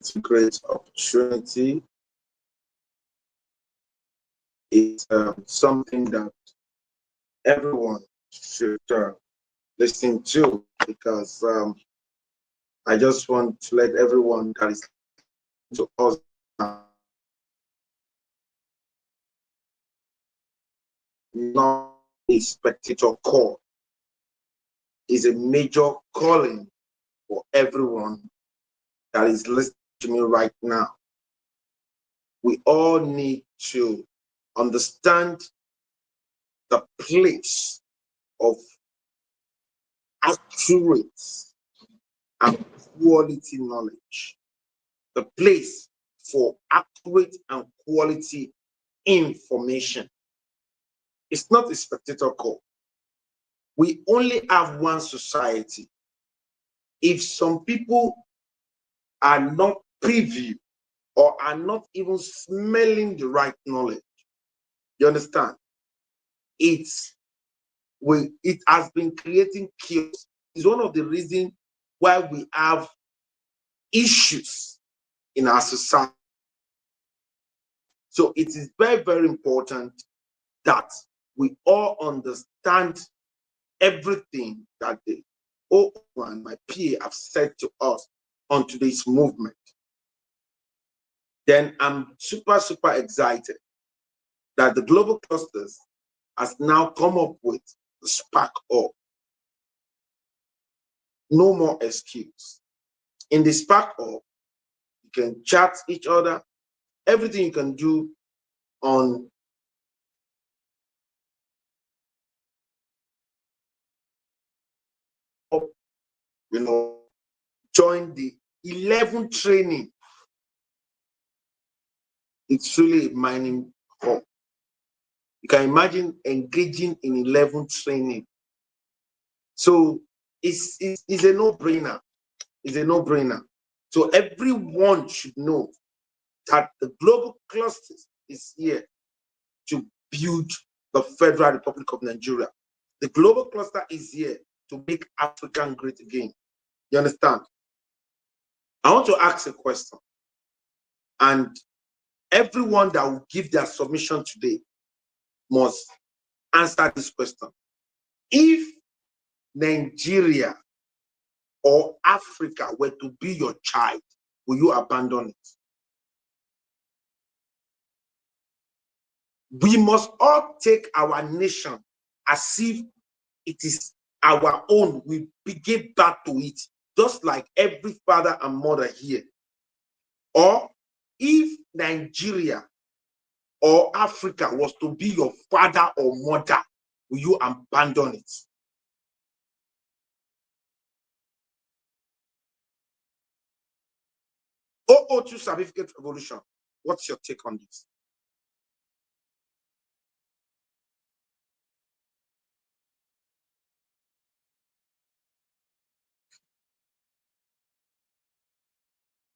It's a great opportunity. It's something that everyone should listen to, because I just want to let everyone that is to us not a spectator call, is a major calling for everyone that is listening to me right now. We all need to understand the place of accurate and quality knowledge, the place for accurate and quality information. It's not a spectator call. We only have one society. If some people are not privy or are not even smelling the right knowledge, you understand? It has been creating chaos. It's one of the reasons why we have issues in our society. So it is very, very important that we all understand everything that the OO and my PA have said to us on today's movement. Then I'm super, super excited that the global clusters has now come up with the spark of no more excuse. In the spark of, you can chat each other, everything you can do on you know, join the 11 training. It's really a mining hub. You can imagine engaging in 11 training. So it's a no-brainer. It's a no-brainer. So everyone should know that the global clusters is here to build the Federal Republic of Nigeria. The global cluster is here to make Africa great again. You understand? I want to ask a question, and everyone that will give their submission today must answer this question. If Nigeria or Africa were to be your child, will you abandon it? We must all take our nation as if it is our own. We give back to it, just like every father and mother here. Or if Nigeria or Africa was to be your father or mother, will you abandon it? OO2 certificate revolution. What's your take on this?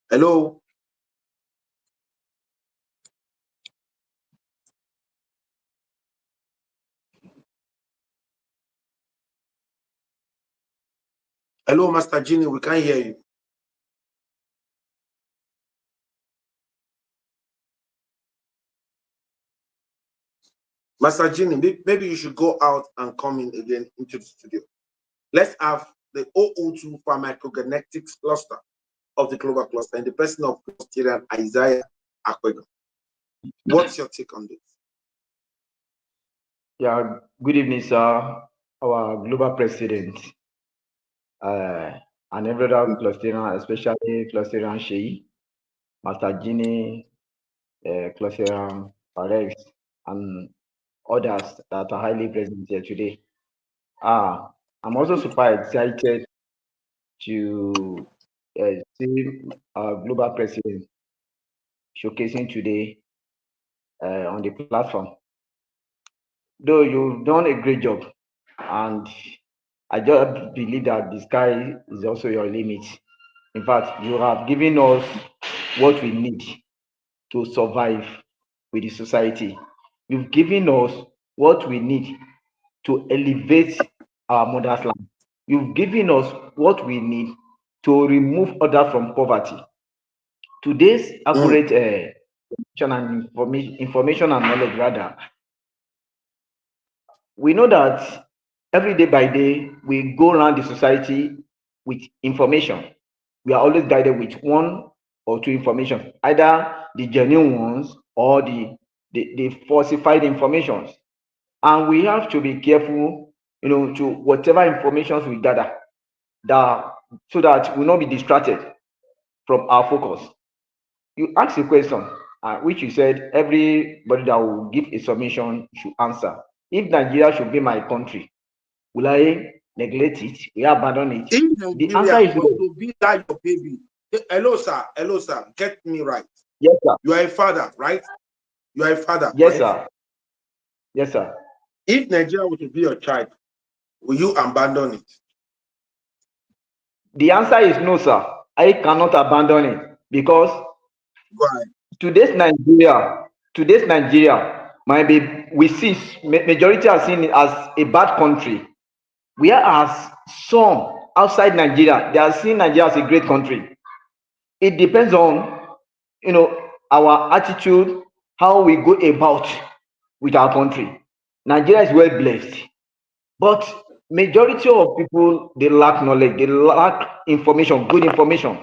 Hello? Hello, Master Genie, we can't hear you. Master Genie, maybe you should go out and come in again into the studio. Let's have the OO2 pharmacogenetics cluster of the global cluster in the person of Clusterian Isaiah Akwega. What's your take on this? Yeah, good evening, sir. Our global president, and every other Clusterian, especially Clusterian Shei, Master Gini, Clusterian Alex, and others that are highly present here today. I'm also super excited to see our global president showcasing today on the platform. Though you've done a great job, and I just believe that the sky is also your limit. In fact, you have given us what we need to survive with the society. You've given us what we need to elevate our mother's land. You've given us what we need to remove others from poverty. Today's mm, accurate information and knowledge rather, we know that every day by day we go around the society with information. We are always guided with one or two information, either the genuine ones or the falsified informations. And we have to be careful, to whatever information we gather, that so that we will not be distracted from our focus. You asked a question, which you said everybody that will give a submission should answer. If Nigeria should be my country, will I neglect it? Will I abandon it? if The answer Nigeria is was no. to be that your baby, hello, sir. Hello, sir. Get me right. Yes, sir. You are a father, right? You are a father, Yes, right? sir. Yes, sir. If Nigeria were to be your child, will you abandon it? The answer is no, sir. I cannot abandon it because Why? today's Nigeria, today's Nigeria might be, we see majority are seeing it as a bad country, whereas some outside Nigeria they are seeing Nigeria as a great country. It depends on, our attitude, how we go about with our country. Nigeria is well blessed, but majority of people they lack knowledge, they lack information, good information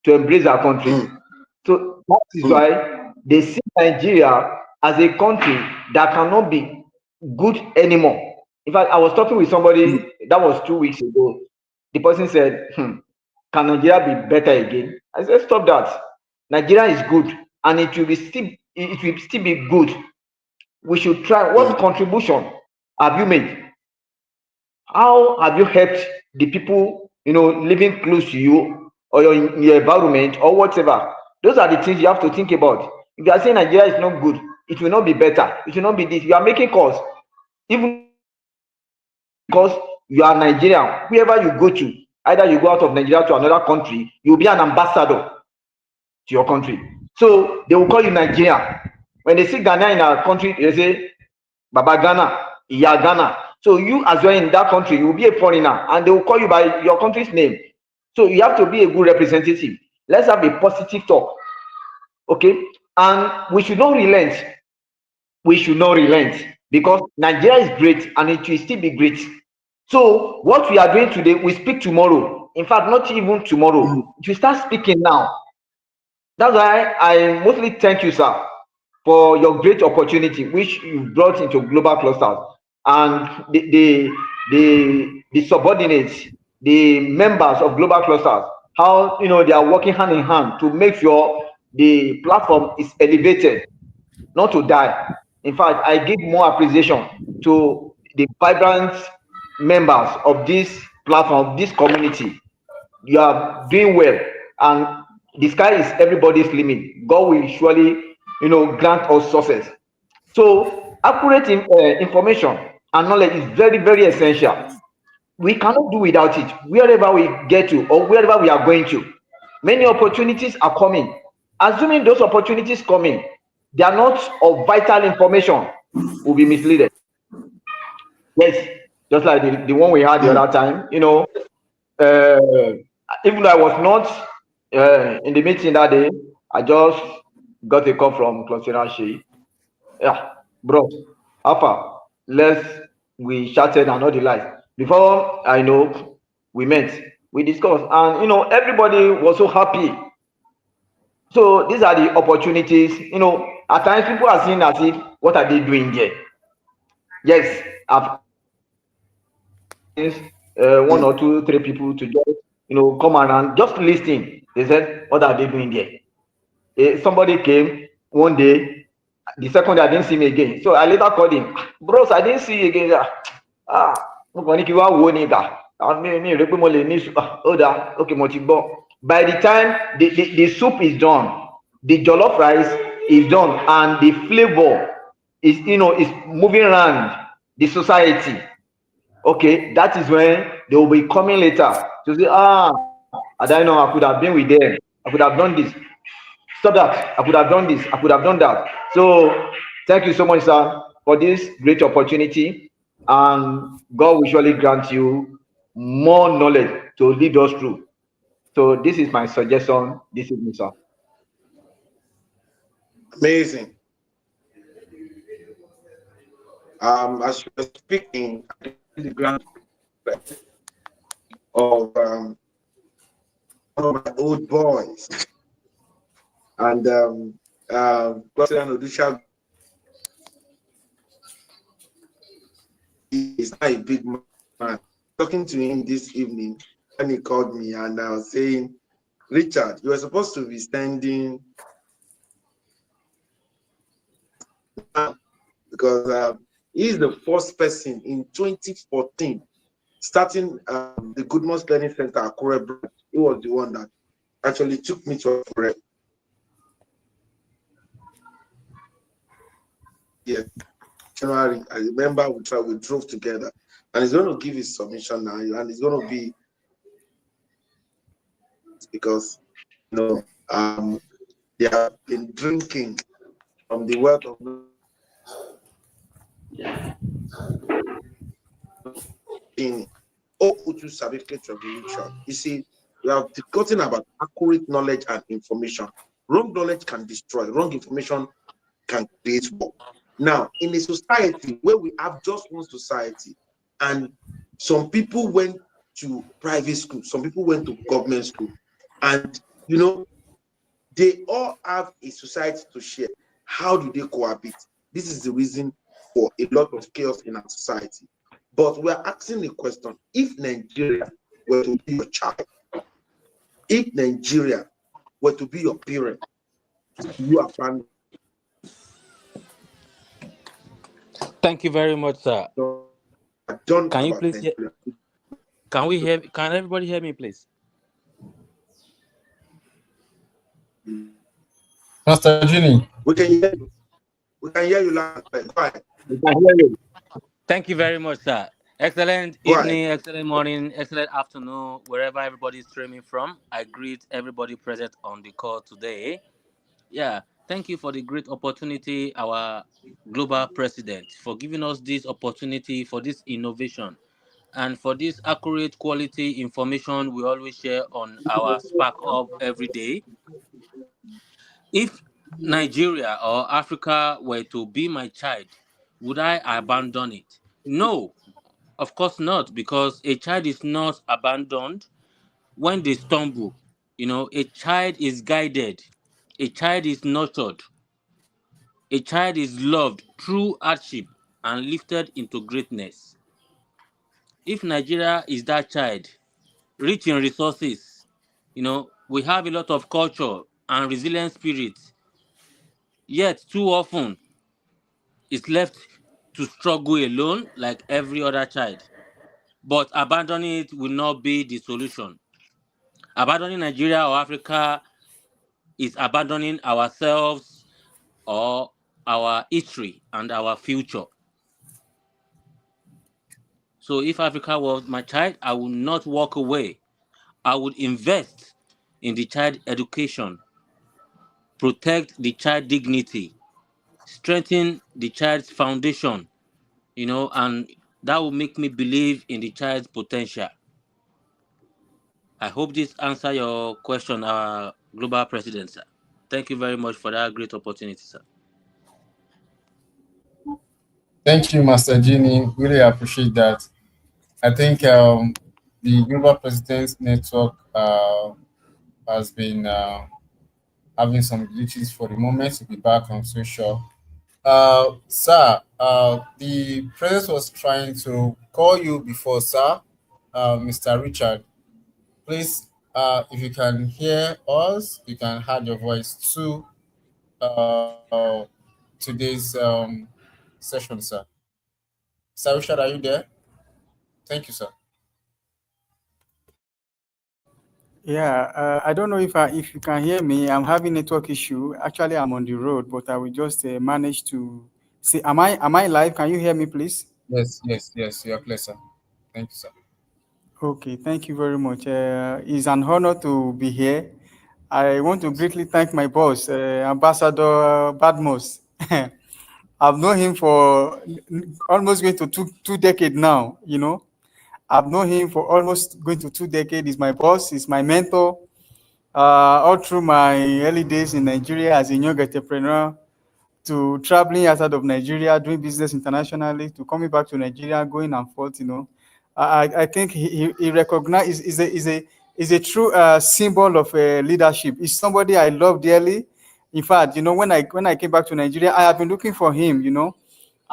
to embrace our country. Mm, So that is mm, why they see Nigeria as a country that cannot be good anymore. In fact, I was talking with mm, somebody that was 2 weeks ago. The person said, can Nigeria be better again? I said, stop that. Nigeria is good and it will still be good. We should try. What mm, contribution have you made? How have you helped the people, living close to you or your environment or whatever? Those are the things you have to think about. If you are saying Nigeria is not good, it will not be better, it will not be this. You are making calls, even because you are Nigerian. Wherever you go to, either you go out of Nigeria to another country, you'll be an ambassador to your country. So they will call you Nigerian. When they see Ghana in our country, they say Baba Ghana, Iya Ghana. So you as well in that country, you will be a foreigner and they will call you by your country's name. So you have to be a good representative. Let's have a positive talk. Okay? And we should not relent. We should not relent because Nigeria is great and it will still be great. So what we are doing today, we speak tomorrow. In fact, not even mm, tomorrow. If you start speaking now, that's why I mostly thank you, sir, for your great opportunity which you brought into global clusters and the subordinates, the members of global clusters, how they are working hand in hand to make sure the platform is elevated, not to die. In fact, I give more appreciation to the vibrant members of this platform, this community. You are doing well, and the sky is everybody's limit. God will surely, grant us success. So accurate information and knowledge is very, very essential. We cannot do without it wherever we get to or wherever we are going to. Many opportunities are coming. Assuming those opportunities coming, they are not of vital information, will be misleaded. Yes, just like the one we had the mm. other time, uh, even though I was not in the meeting that day, I just got a call from Cluster Shi. Yeah, bro, Alpha, we chatted and all the lights. Before I know, we met, we discussed, and everybody was so happy. So these are the opportunities. At times people are seeing as if, what are they doing there? Yes, I've one or two, three people to just come around, just listening. They said, what are they doing there? Somebody came one day, the second day I didn't see him again. So I later called him, bros, I didn't see you again. Ah, okay, by the time the soup is done, the jollof rice is done, and the flavor is moving around the society. Okay, that is when they will be coming later to say, I don't know, I could have been with them, I could have done this. Stop that. I could have done this. I could have done that. So thank you so much, sir. for this great opportunity, and God will surely grant you more knowledge to lead us through. So this is my suggestion this evening, sir. Amazing. As you were speaking, I can see the grand of one of my old boys, and President Odisha is not a big man. Talking to him this evening when he called me, and I was saying, Richard, you were supposed to be standing now because he is the first person in 2014 starting the Goodness Learning Center at Akure branch. He was the one that actually took me to Akure. Yes, January. I remember we drove together, and he's going to give his submission now, and it's going to be because you know they have been drinking from the wealth of in Outu certificate revolution. You see, we have discussing about accurate knowledge and information. Wrong knowledge can destroy, wrong information can create war. Now, in a society where we have just one society, and some people went to private school, some people went to government school, and you know, they all have a society to share. How do they cohabit? This is the reason for a lot of chaos in our society. But we are asking the question: if Nigeria were to be your child, if Nigeria were to be your parent, you abandon Thank you very much, sir. done Can you about please hear? Nigeria. Can we hear? Can everybody hear me, please? Master Genie. We can hear you. We can hear you loud. Go ahead. We can hear you. Thank you very much, sir. Excellent Go ahead. evening, excellent morning, excellent afternoon, wherever everybody is streaming from. I greet everybody present on the call today. Yeah, thank you for the great opportunity, our global president, for giving us this opportunity for this innovation and for this accurate quality information we always share on our Spark Up every day. If Nigeria or Africa were to be my child, would I abandon it? No, of course not, because a child is not abandoned when they stumble. A child is guided, a child is nurtured, a child is loved through hardship and lifted into greatness. If Nigeria is that child, rich in resources, we have a lot of culture and resilient spirit, yet too often is left to struggle alone like every other child. But abandoning it will not be the solution. Abandoning Nigeria or Africa is abandoning ourselves or our history and our future. So if Africa was my child, I would not walk away. I would invest in the child education, protect the child dignity, strengthen the child's foundation, and that will make me believe in the child's potential. I hope this answer your question, our global president, sir. Thank you very much for that great opportunity, sir. Thank you, Master Genie. Really appreciate that. I think the Global Presidents Network has been having some glitches for the moment. To be back on social. Sir, the president was trying to call you before, sir, Mr. Richard. Please, if you can hear us, you can add your voice to uh, today's session, sir. Sir Richard, are you there? Thank you, sir. Yeah, I don't know if you can hear me. I'm having network issue. Actually, I'm on the road, but I will just manage to see. Am I live? Can you hear me, please? Yes, yes, yes, you are clear, sir. Thank you, sir. Okay, thank you very much. It's an honor to be here. I want to greatly thank my boss, Ambassador Badmos. I've known him for almost going to two decades now. I've known him for almost going to 2 decades. He's my boss. He's my mentor. All through my early days in Nigeria as a young entrepreneur, to traveling outside of Nigeria, doing business internationally, to coming back to Nigeria, going and forth. I think he recognizes is a true symbol of leadership. He's somebody I love dearly. In fact, when I came back to Nigeria, I have been looking for him.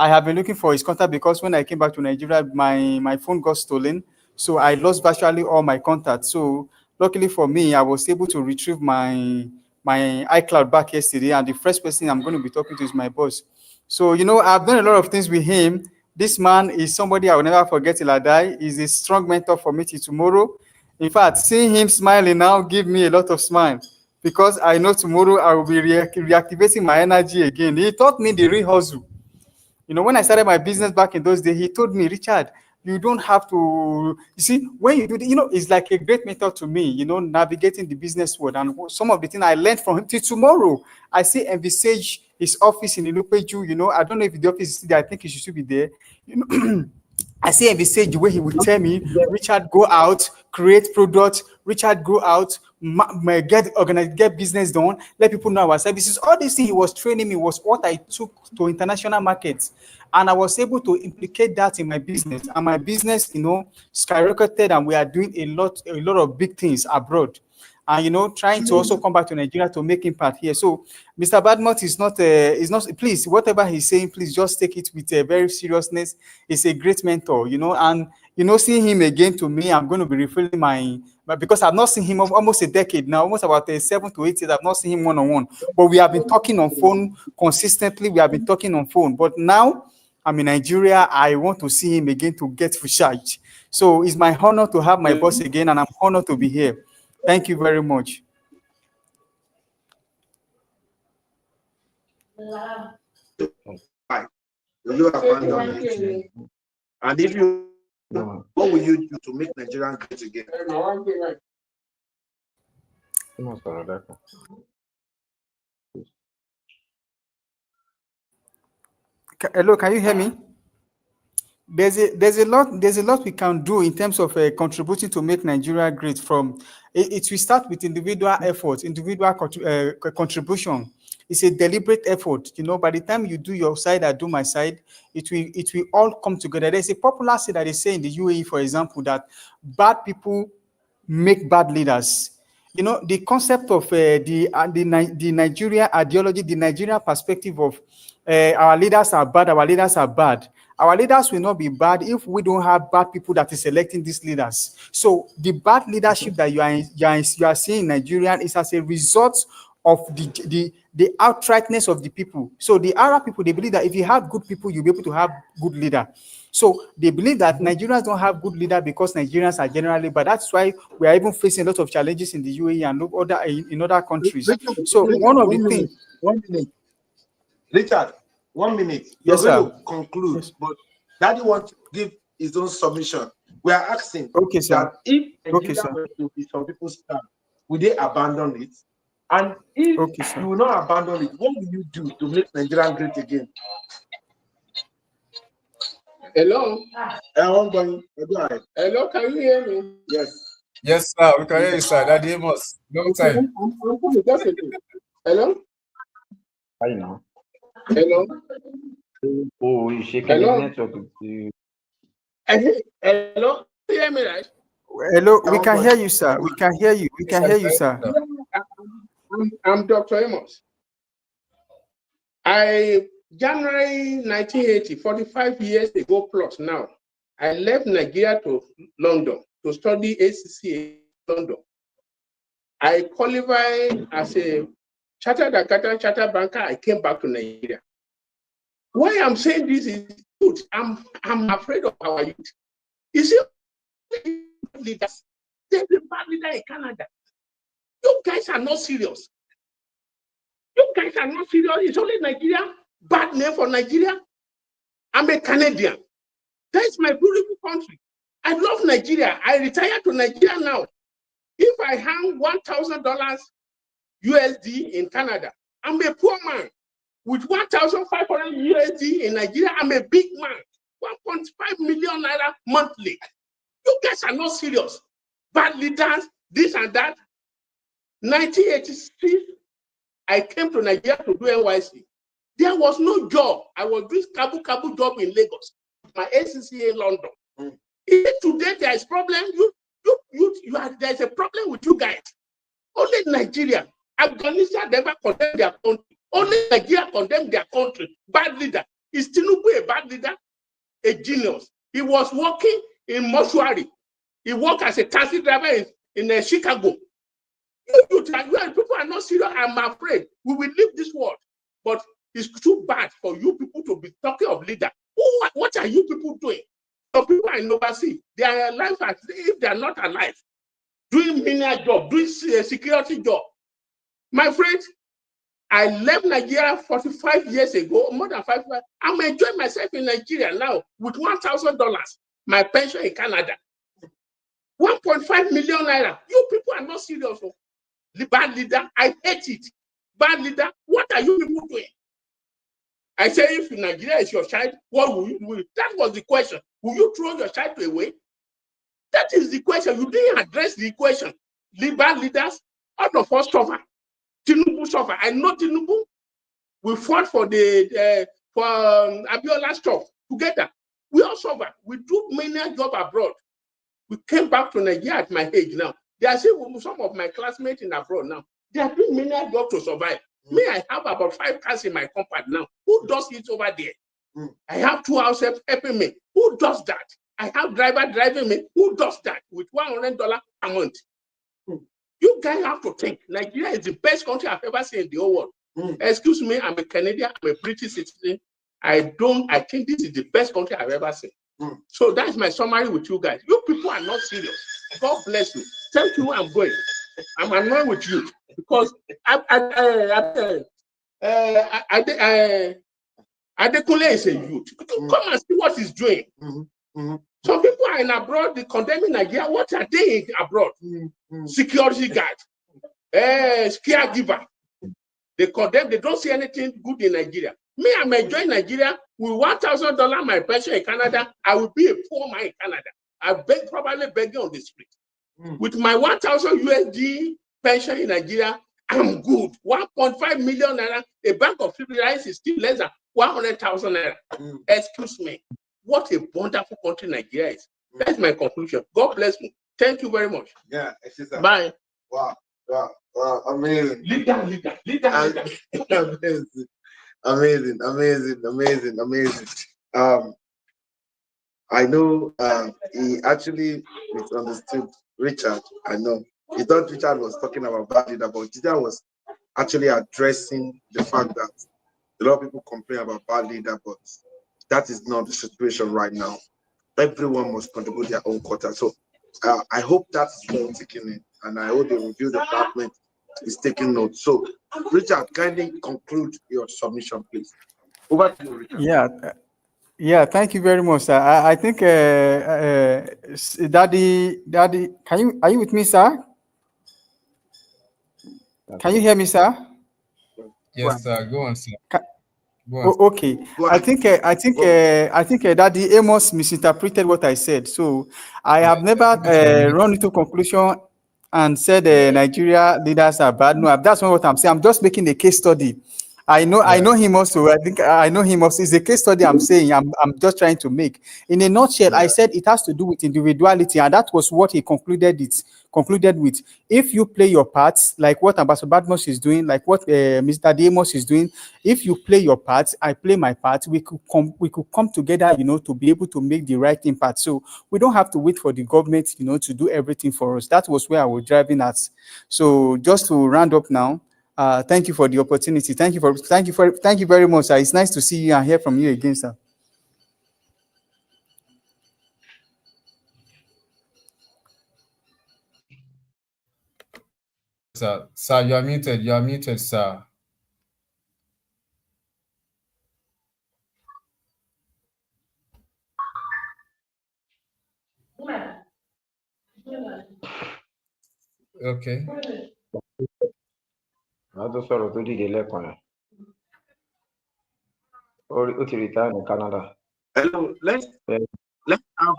I have been looking for his contact because when I came back to Nigeria, my phone got stolen, so I lost virtually all my contacts. So luckily for me, I was able to retrieve my iCloud back yesterday, and the first person I'm going to be talking to is my boss. So I've done a lot of things with him. This man is somebody I will never forget till I die. He's a strong mentor for me till tomorrow. In fact, seeing him smiling now give me a lot of smile because I know tomorrow I will be reactivating my energy again. He taught me the real hustle. When I started my business back in those days, he told me, Richard, you don't have to, you see, when you do, it's like a great mentor to me, navigating the business world. And some of the things I learned from him till tomorrow, I see envisage his office in Ilupeju. I don't know if the office is still there. I think he should still be there. I see envisage the way he would tell me, Richard, go out, create products. Richard, go out, get organized, get business done, let people know our services. All these things he was training me was what I took to international markets. And I was able to implicate that in my business. And my business, skyrocketed, and we are doing a lot of big things abroad. And trying to also come back to Nigeria to make impact here. So Mr. Badmont is not, please, whatever he's saying, please just take it with a very seriousness. He's a great mentor, and seeing him again, to me, I'm going to be refilling but because I've not seen him almost a decade now, almost about 7 to 8 years, I've not seen him one-on-one. But we have been talking on phone consistently. We have been talking on phone. But now I'm in Nigeria. I want to see him again to get recharged. So it's my honor to have my boss again, and I'm honored to be here. Thank you very much. Will you abandon it? And if you, what will you do to make Nigeria great again? Hello, can you hear me? There's a lot we can do in terms of contributing to make Nigeria great. From it will start with individual efforts, individual contribution. It's a deliberate effort. By the time you do your side, I do my side, it will all come together. There's a popular saying that they say in the UAE, for example, that bad people make bad leaders. The concept of the Nigeria ideology, the Nigeria perspective of our leaders are bad, our leaders are bad. Our leaders will not be bad if we don't have bad people that is selecting these leaders. So the bad leadership that you are seeing in Nigeria is as a result of the outrightness of the people. So the Arab people, they believe that if you have good people, you'll be able to have good leader. So they believe that Nigerians don't have good leader because Nigerians are generally, but that's why we are even facing a lot of challenges in the UAE and in other countries. So one of the things. 1 minute. Richard, 1 minute. Yes, You're sir. going to conclude, Yes. but Daddy wants to give his own submission. We are asking Okay, sir. that if Okay, Nigeria sir. were to be some people's stand, will they abandon it? And if Okay, sir. you will not abandon it, what will you do to make Nigeria great again? Hello? Go ahead. Hello, can you hear me? Yes. Yes, sir. We can hear you, sir. Daddy Amos. Long Okay, time. I'm coming. Just a minute. Hello? Hi now. Hello? Oh, you shaking Hello? his network. You Hello? You hear me, right? Hello, we can hear you, sir. We can hear you. We can hear you, sir. I'm Dr. Amos. January 1980, 45 years ago plus now, I left Nigeria to London to study ACCA in London. I qualified as a chartered accountant, chartered banker. I came back to Nigeria. Why I'm saying this is good. I'm afraid of our youth. You see, leaders, there's a bad leader in Canada. You guys are not serious. You guys are not serious. It's only Nigeria. Bad name for Nigeria. I'm a Canadian. That's my beautiful country. I love Nigeria. I retired to Nigeria now. If I hang $1,000 USD in Canada, I'm a poor man. with 1,500 USD in Nigeria. I'm a big man. 1.5 million naira monthly. You guys are not serious. Bad leaders, this and that. 1986, I came to Nigeria to do NYC. There was no job. I was doing kabu job in Lagos. My ACCA in London. Today there is problem. There's a problem with you guys. Only Nigeria, Afghanistan never condemned their country. Only Nigeria condemned their country. Bad leader. Is Tinubu a bad leader? A genius. He was working in mortuary. He worked as a taxi driver in Chicago. People are not serious. I'm afraid we will leave this world. But it's too bad for you people to be talking of leader. What are you people doing? Some people are in overseas. They are alive as if they are not alive. Doing menial job, doing a security job. My friend, I left Nigeria 45 years ago, more than 5 years. I'm enjoying myself in Nigeria now with $1,000. My pension in Canada. 1.5 million naira. You people are not serious. The bad leader, I hate it. Bad leader, what are you people doing? I say, if Nigeria is your child, what will you do? That was the question. Will you throw your child away? That is the question. You didn't address the question. The bad leaders, all of us suffer. Tinubu suffer. I know Tinubu. We fought for Abiola stuff together. We all suffer. We do many jobs abroad. We came back to Nigeria at my age now. There are some of my classmates in abroad now. They are doing many jobs to survive. Me, I have about 5 cars in my compound now. Who does it over there? I have 2 houses helping me. Who does that? I have driver driving me. Who does that with $100 a month? You guys have to think. Nigeria is the best country I've ever seen in the whole world. Excuse me, I'm a Canadian, I'm a British citizen. I think this is the best country I've ever seen. So that's my summary with you guys. You people are not serious. God bless you. Thank you, I'm going. I'm annoyed with you because Adekunle is a youth. Come and see what he's doing. Some people are in abroad, they condemning Nigeria. What are they in abroad? Security guard, caregiver. They condemn, they don't see anything good in Nigeria. Me, I'm enjoying Nigeria with $1,000 my pension in Canada. I will be a poor man in Canada. I probably begging on the street. With my 1,000 USD pension in Nigeria, I'm good. 1.5 million naira. A bag of rice is still less than 100,000 naira. Excuse me. What a wonderful country Nigeria is. That's my conclusion. God bless me. Thank you very much. Yeah, bye. Wow, amazing. Leader. Amazing. I know he actually misunderstood Richard. I know. He thought Richard was talking about bad leader, but Richard was actually addressing the fact that a lot of people complain about bad leader, but that is not the situation right now. Everyone must contribute their own quota. So I hope that's well taken in, and I hope the review department is taking note. So, Richard, kindly conclude your submission, please. Over to you, Richard. Yeah, thank you very much, sir. I think, Daddy, are you with me, sir? Can you hear me, sir? Yes, sir. Go on, sir. Go on, sir. Okay. I think Daddy Amos misinterpreted what I said. So I have never run into conclusion and said Nigeria leaders are bad. No, that's not what I'm saying. I'm just making a case study. I know him also. I think I know him also. It's a case study I'm saying. I'm just trying to make. In a nutshell, I said it has to do with individuality, and that was what he concluded with. If you play your parts, like what Ambassador Badmus is doing, like what Mr. Demos is doing, if you play your part, I play my part, we could come together, to be able to make the right impact. So we don't have to wait for the government, to do everything for us. That was where I was driving at. So just to round up now, thank you for the opportunity. Thank you very much, sir. It's nice to see you and hear from you again, sir. Sir, you are muted. You are muted, sir. Okay. Not to sọ̀rọ̀ tó dìde lẹ́ẹ̀kan yẹn. Oti retire in Canada. Hello, Yeah, let's have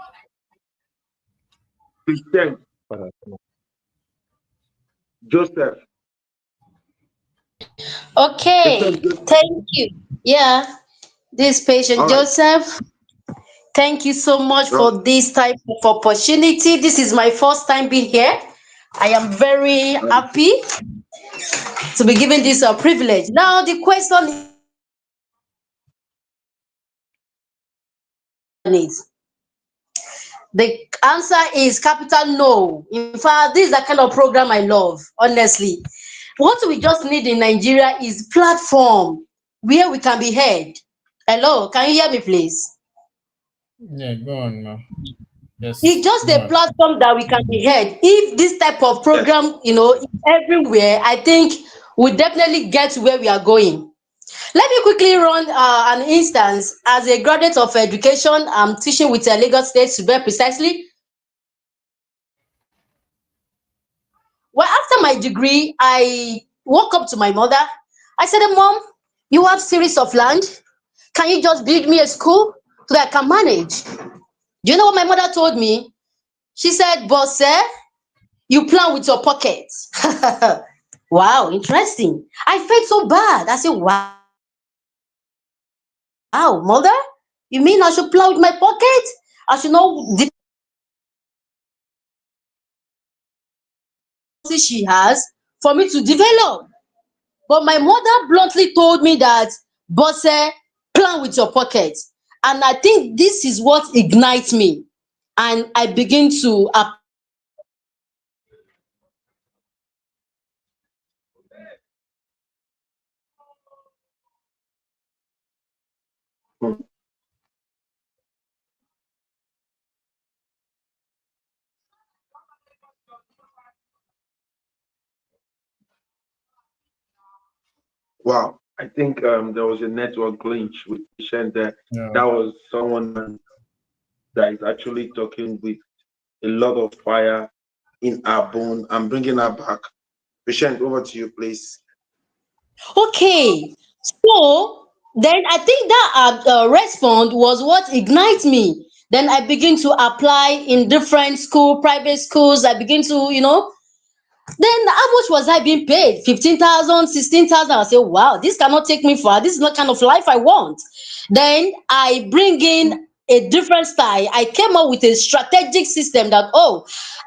Christian father. Joseph. Okay, Christian Joseph. thank you. Yeah, this patient All right. Joseph, thank you so much All right. for this type of opportunity. This is my first time being here. I am very happy to be given this privilege. Now, the question is the answer is capital no. In fact, this is the kind of program I love, honestly. What we just need in Nigeria is platform where we can be heard. Hello, can you hear me, please? Yeah, go on now. It's Yes, just go a on. platform that we can be heard. If this type of Yes. program, is everywhere, I think we definitely get to where we are going. Let me quickly run an instance. As a graduate of education, I'm teaching with Lagos State to be precisely. Well, after my degree, I woke up to my mother. I said, Mom, you have series of land. Can you just build me a school so that I can manage? Do you know what my mother told me? She said, Boss, you plan with your pocket. Wow, interesting. I felt so bad. I said, wow, mother, you mean I should plan with my pocket? I should know the policy she has for me to develop. But my mother bluntly told me that, Boss, plan with your pocket. And I think this is what ignites me. And I begin to Hmm. Wow. I think there was a network glitch with patient there. Yeah. That was someone that is actually talking with a lot of fire in our bone. I'm bringing her back. Patient, over to you, please. okay. So then I think that response was what ignites me. Then I begin to apply in different school, private schools. I begin to, then how much was I being paid? 15,000, 16,000. I say, wow, this cannot take me far. This is not kind of life I want. Then I bring in a different style. I came up with a strategic system that,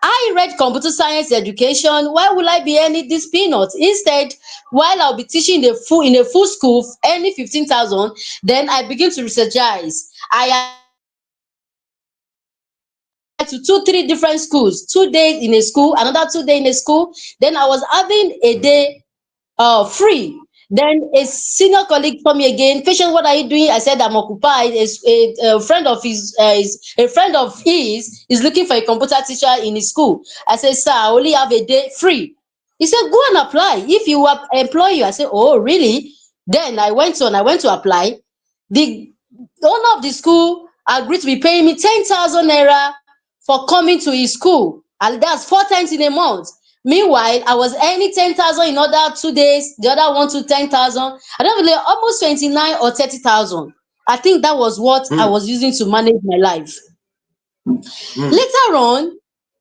I read computer science education. Why will I be earning this peanuts? Instead, while I'll be teaching in a full school, earning 15,000, then I begin to researchize. I to 2 3 different schools, 2 days in a school, another 2 day in a school. Then I was having a day free. Then a senior colleague told me again, patient, what are you doing? I said, I'm occupied. A friend of his is looking for a computer teacher in his school. I said, sir, I only have a day free. He said, go and apply. If you employ you, I said, oh, really? Then I went to apply. The owner of the school agreed to be paying me 10,000 naira for coming to his school, and that's 4 times in a month. Meanwhile, I was earning 10,000 in other 2 days, the other one to 10,000. I don't really almost 29 or 30,000. I think that was what I Hmm. was using to manage my life. Hmm. Later on,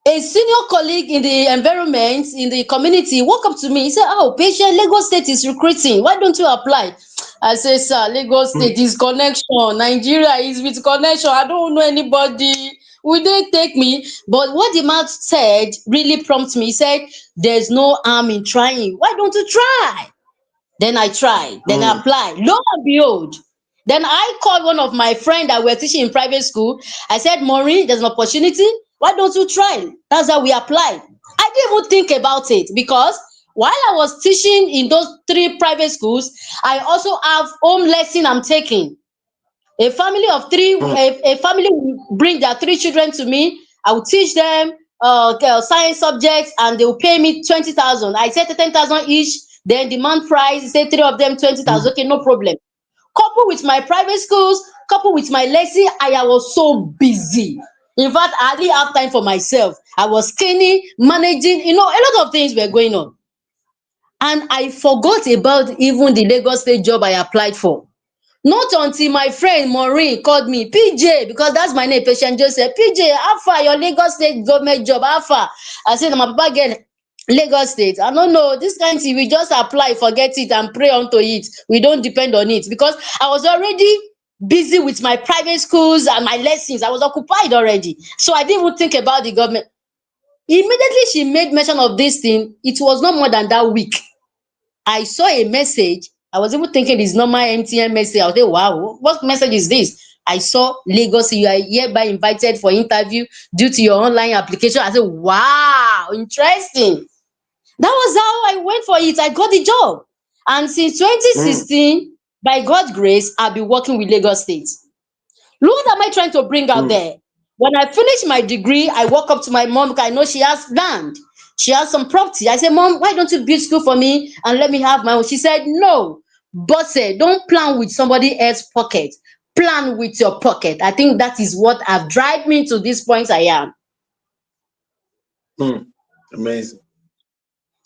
a senior colleague in the environment, in the community, walked up to me. He said, oh, patient, Lagos State is recruiting. Why don't you apply? I said, sir, Lagos Hmm. State is connection. Nigeria is with connection. I don't know anybody. Will they take me? But what the man said really prompted me. He said, there's no harm in trying. Why don't you try? Then I tried, then I Hmm. applied. Lo and behold, then I called one of my friend that were teaching in private school. I said, Maureen, there's an opportunity. Why don't you try? That's how we applied. I didn't even think about it because while I was teaching in those 3 private schools, I also have home lesson I'm taking. A family of three, Hmm. a family will bring their 3 children to me. I will teach them science subjects, and they will pay me 20,000. I said 10,000 each. Then demand price, say 3 of them Hmm. 20,000. Okay, no problem. Couple with my private schools, couple with my lesson, I was so busy. In fact, I hardly have time for myself. I was cleaning, managing, a lot of things were going on. And I forgot about even the Lagos State job I applied for. Not until my friend Maureen called me, PJ, because that's my name, Patient Joseph. PJ, how far your Lagos State government job? How far? I said, my papa get Lagos State. I don't know. This kind of thing, we just apply, forget it, and pray unto it. We don't depend on it because I was already busy with my private schools and my lessons. I was occupied already. So I didn't even think about the government. Immediately she made mention of this thing, it was not more than that week. I saw a message. I was even thinking it's normal MTN message. I was like, wow, what message is this? I saw Lagos, you are hereby invited for interview due to your online application. I said, wow, interesting. That was how I went for it. I got the job. And since Mm, 2016, by God's grace, I've been working with Lagos State. What am I trying to bring out mm, there? When I finished my degree, I walk up to my mom because I know she has land. She has some property. I said, Mom, why don't you build school for me and let me have my own? She said, No. But say, don't plan with somebody else's pocket. Plan with your pocket. I think that is what have driven me to this point I am. mm. Amazing,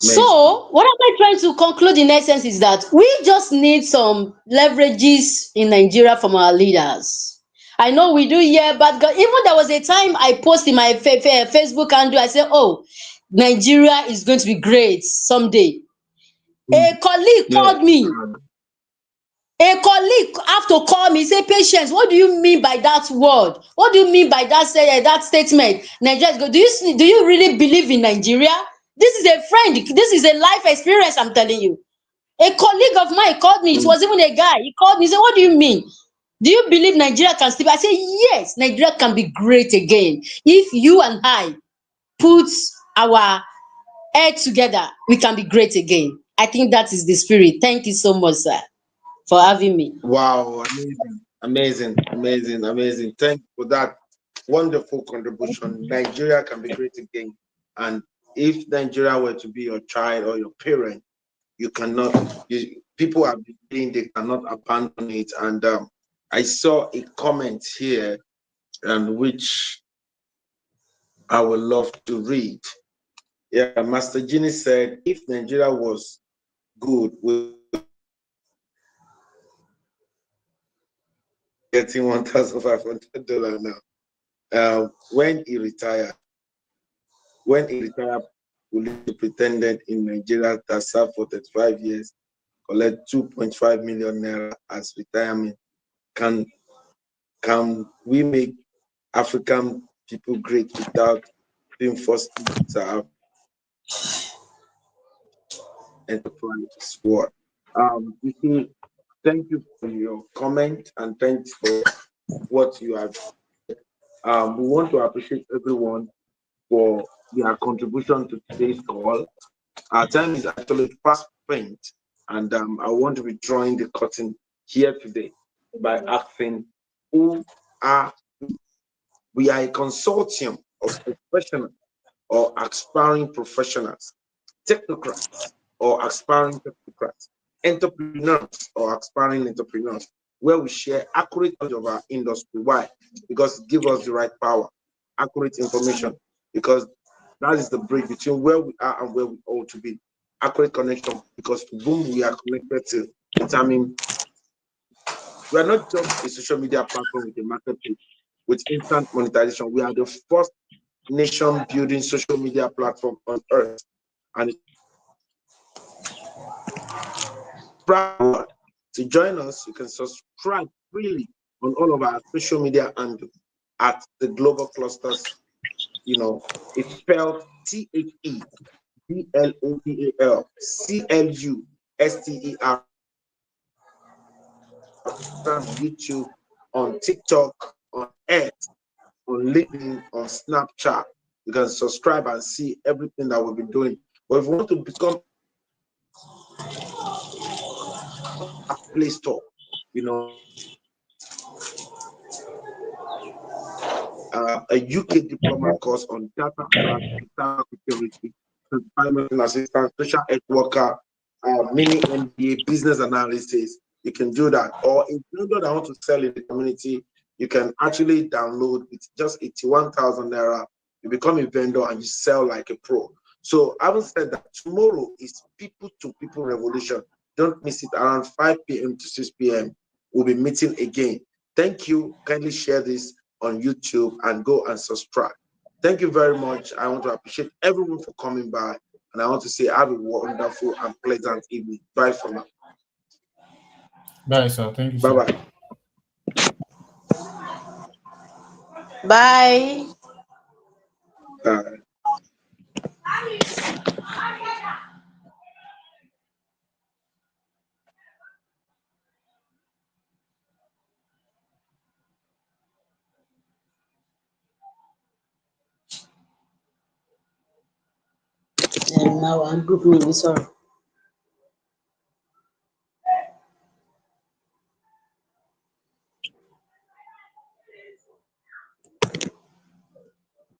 amazing. So, what am I trying to conclude in essence is that we just need some leverages in Nigeria from our leaders. I know we do hear bad God. Even there was a time I post in my Facebook handle, I said, Oh, Nigeria is going to be great someday. Mm. A colleague Yeah. called me. A colleague have to call me, say, Patience, what do you mean by that word? What do you mean by that statement? Nigeria is good. Do you really believe in Nigeria? This is a friend. This is a life experience, I'm telling you. A colleague of mine called me. It Mm. was even a guy. He called me. He said, What do you mean? Do you believe Nigeria can sleep? I said, Yes, Nigeria can be great again. If you and I put our head together, we can be great again. I think that is the spirit. Thank you so much, sir, for having me. Wow, amazing, amazing, amazing, amazing. Thank you for that wonderful contribution. Nigeria can be great again. And if Nigeria were to be your child or your parent, you cannot, people are saying they cannot abandon it. And I saw a comment here, and which I would love to read. Yeah, Master Genie said, if Nigeria was good, we getting $1,500 now. When he retired, police superintendent in Nigeria that served for 35 years collect 2.5 million naira as retirement. Can can we make African people great without being forced to have enterprise war? You see, thank you for your comment and thanks for what you have. We want to appreciate everyone for their contribution to today's call. Our time is actually fast spent, and I want to be drawing the curtain here today by asking, who are we? Are a consortium of professionals or aspiring professionals, technocrats or aspiring technocrats, entrepreneurs or aspiring entrepreneurs, where we share accurate knowledge of our industry. Why? Because it gives us the right power, accurate information, because that is the bridge between where we are and where we ought to be. Accurate connection, because to whom we are connected to determine we are not just a social media platform with a marketplace with instant monetization. We are the first nation building social media platform on earth. And proud to join us, you can subscribe freely on all of our social media handles at the Global Clusters. It's spelled TheBlobal on YouTube, on TikTok, on X, on LinkedIn, on Snapchat. You can subscribe and see everything that we'll be doing. But if you want to become a Play Store, a UK diploma course on data analysis, data security, environment assistance, social health worker, mini MBA, business analysis. You can do that. Or if you don't want to sell in the community, you can actually download with just 81,000 naira. You become a vendor and you sell like a pro. So having said that, tomorrow is people to people revolution. Don't miss it around 5 p.m. to 6 p.m. we'll be meeting again. Thank you. Kindly share this on YouTube and go and subscribe. Thank you very much. I want to appreciate everyone for coming by. And I want to say have a wonderful and pleasant evening. Bye for now. Bye, sir. Thank you, Bye sir. bye. Bye. Bye. Now I'm group me, sorry.